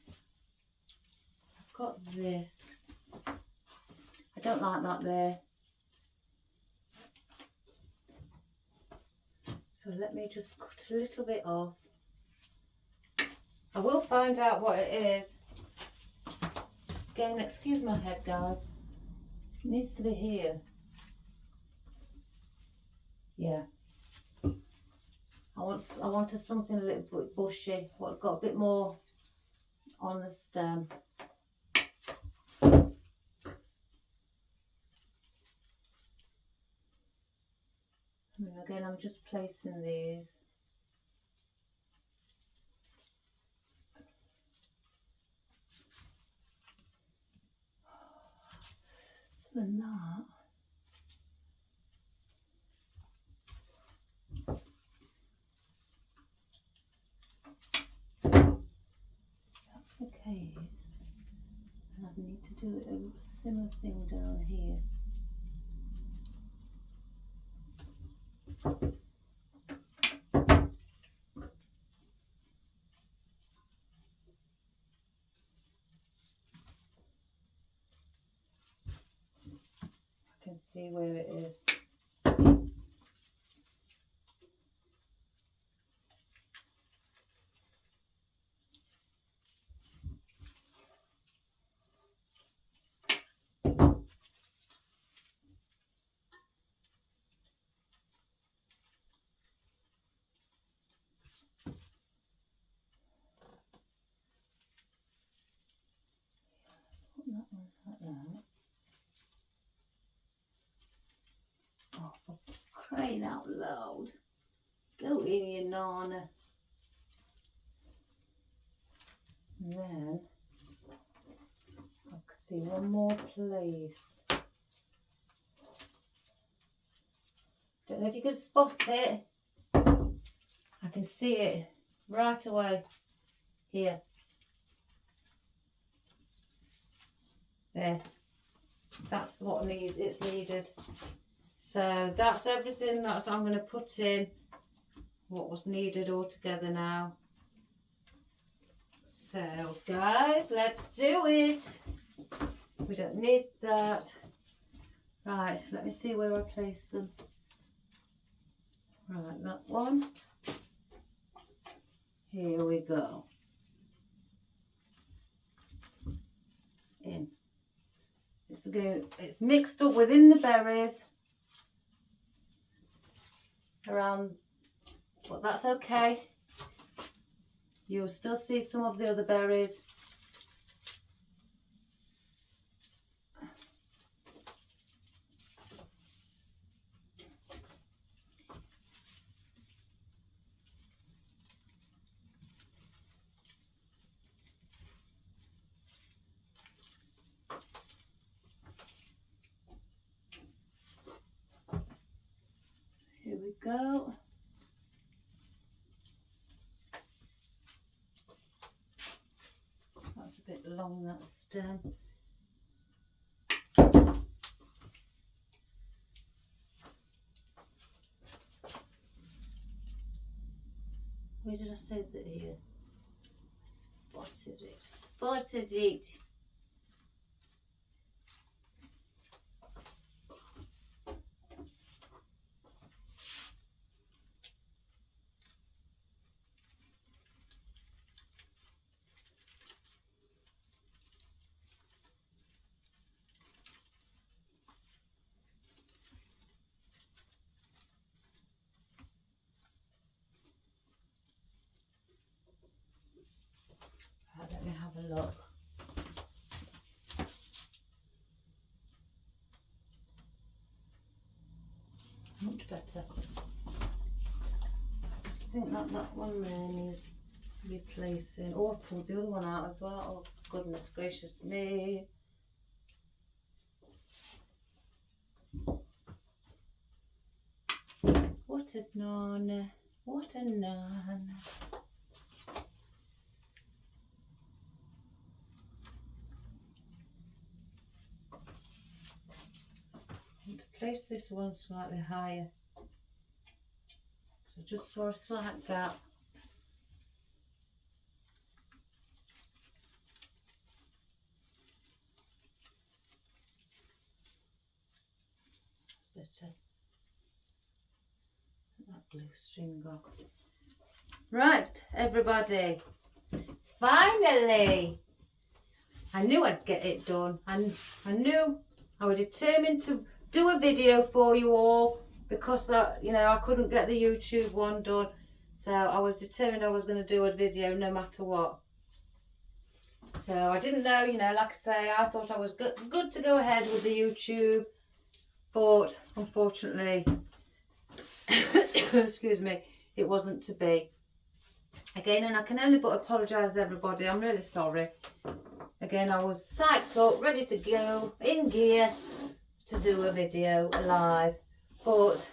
I've got this. I don't like that there. So let me just cut a little bit off. I will find out what it is. Again, excuse my head, guys. It needs to be here. Yeah. I wanted something a little bit bushy. What got a bit more on the stem. And again, I'm just placing these. Other than that, that's the case. And I need to do a similar thing down here. I can see where it is. That one's like that. Oh, for crying out loud. Go in, you nana. And then I can see one more place. Don't know if you can spot it. I can see it right away here. There. That's what it's needed. So that's everything that I'm going to put in. What was needed all together now. So guys, let's do it. We don't need that. Right, let me see where I place them. Right, that one. Here we go. In. It's mixed up within the berries. Around, but that's okay. You'll still see some of the other berries. Here we go. That's a bit long, that stem. Where did I say that here? Spotted it. Spotted it. Right, let me have a look. Much better. I just think that one there needs replacing. Oh, I've pulled the other one out as well. Oh, goodness gracious me. What a non. What a non. place this one slightly higher. I just saw a slight gap. Better. That glue string off. Right, everybody. Finally! I knew I'd get it done. And I knew I was determined to do a video for you all because you know, I couldn't get the YouTube one done. So I was determined I was going to do a video no matter what. So I didn't know, you know, like I say, I thought I was good to go ahead with the YouTube. But unfortunately, excuse me, it wasn't to be. Again, and I can only but apologise to everybody. I'm really sorry. Again, I was psyched up, ready to go, in gear to do a video live. But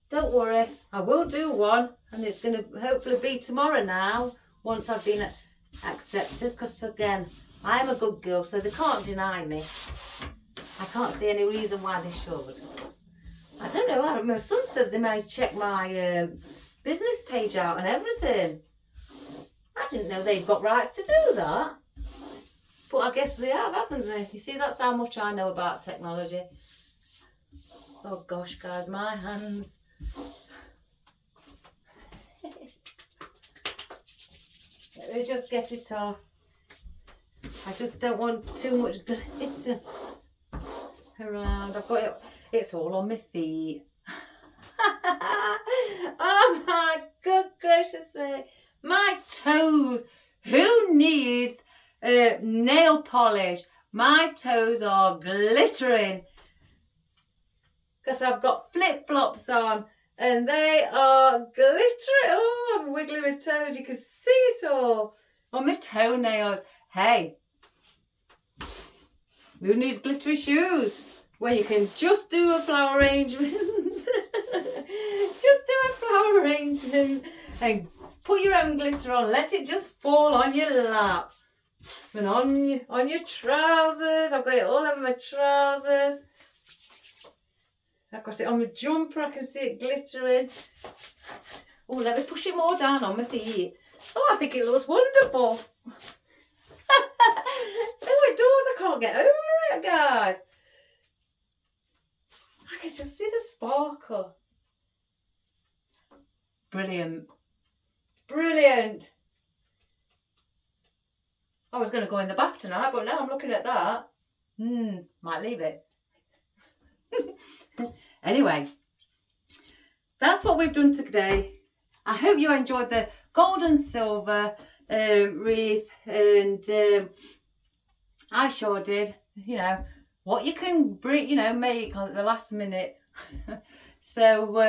don't worry, I will do one. And it's going to hopefully be tomorrow now, once I've been accepted. Because again, I am a good girl, so they can't deny me. I can't see any reason why they should. I don't know, my son said they may check my business page out and everything. I didn't know they've got rights to do that. But I guess they have, haven't they? You see, that's how much I know about technology. Oh gosh, guys, my hands. Let me just get it off. I just don't want too much glitter around. I've got it. It's all on my feet. Oh my good gracious me. My toes. Who needs nail polish? My toes are glittering. Because I've got flip-flops on. And they are glittering. Oh, I'm wiggling my toes. You can see it all on my toenails. Hey. Who needs glittery shoes? When you can just do a flower arrangement. Just do a flower arrangement and put your own glitter on. Let it just fall on your lap. And on your trousers. I've got it all over my trousers. I've got it on my jumper. I can see it glittering. Oh, let me push it more down on my feet. Oh, I think it looks wonderful. Oh, it does. I can't get over it, guys. I can just see the sparkle. Brilliant. Brilliant. I was going to go in the bath tonight, but now I'm looking at that. Might leave it. Anyway, that's what we've done today. I hope you enjoyed the gold and silver wreath, and I sure did. You know, what you can bring, you know, make at the last minute. So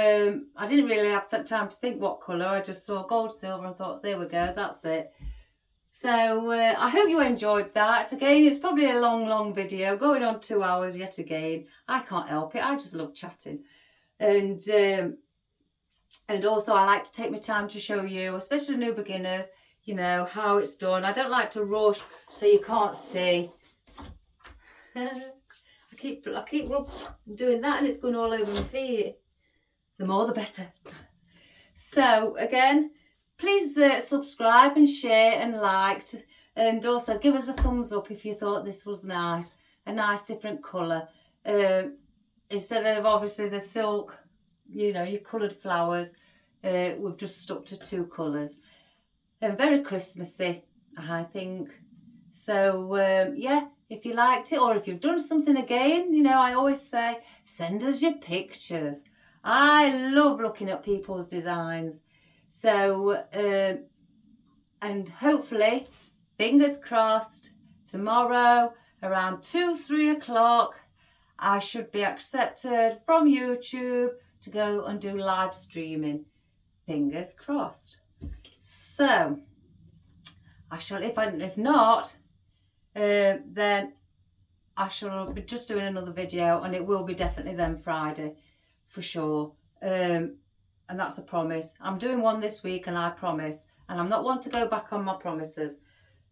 I didn't really have that time to think what colour. I just saw gold, silver and thought, there we go, that's it. So I hope you enjoyed that. Again, it's probably a long video, going on 2 hours yet again. I can't help it. I just love chatting. And also I like to take my time to show you, especially new beginners, you know, how it's done. I don't like to rush so you can't see. I keep doing that and it's going all over my feet. The more the better. So again, please subscribe and share and like, and also give us a thumbs up if you thought this was nice, a nice different colour. Instead of obviously the silk, you know, your coloured flowers, we've just stuck to 2 colours. And very Christmassy, I think. So yeah, if you liked it or if you've done something again, you know, I always say, send us your pictures. I love looking at people's designs. So, and hopefully, fingers crossed, tomorrow around 2-3 o'clock, I should be accepted from YouTube to go and do live streaming. Fingers crossed. So, I shall, if not, then I shall be just doing another video, and it will be definitely then Friday, for sure. And that's a promise. I'm doing one this week and I promise. And I'm not one to go back on my promises.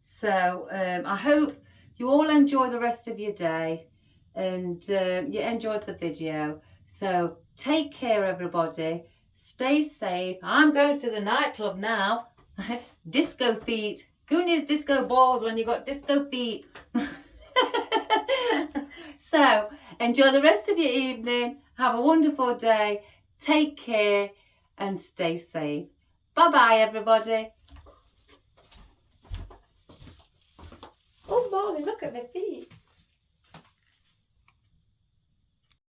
So I hope you all enjoy the rest of your day. and you enjoyed the video. So take care, everybody. Stay safe. I'm going to the nightclub now. Disco feet. Who needs disco balls when you got disco feet? So enjoy the rest of your evening. Have a wonderful day. Take care and stay safe. Bye-bye, everybody. Oh, Molly, look at my feet.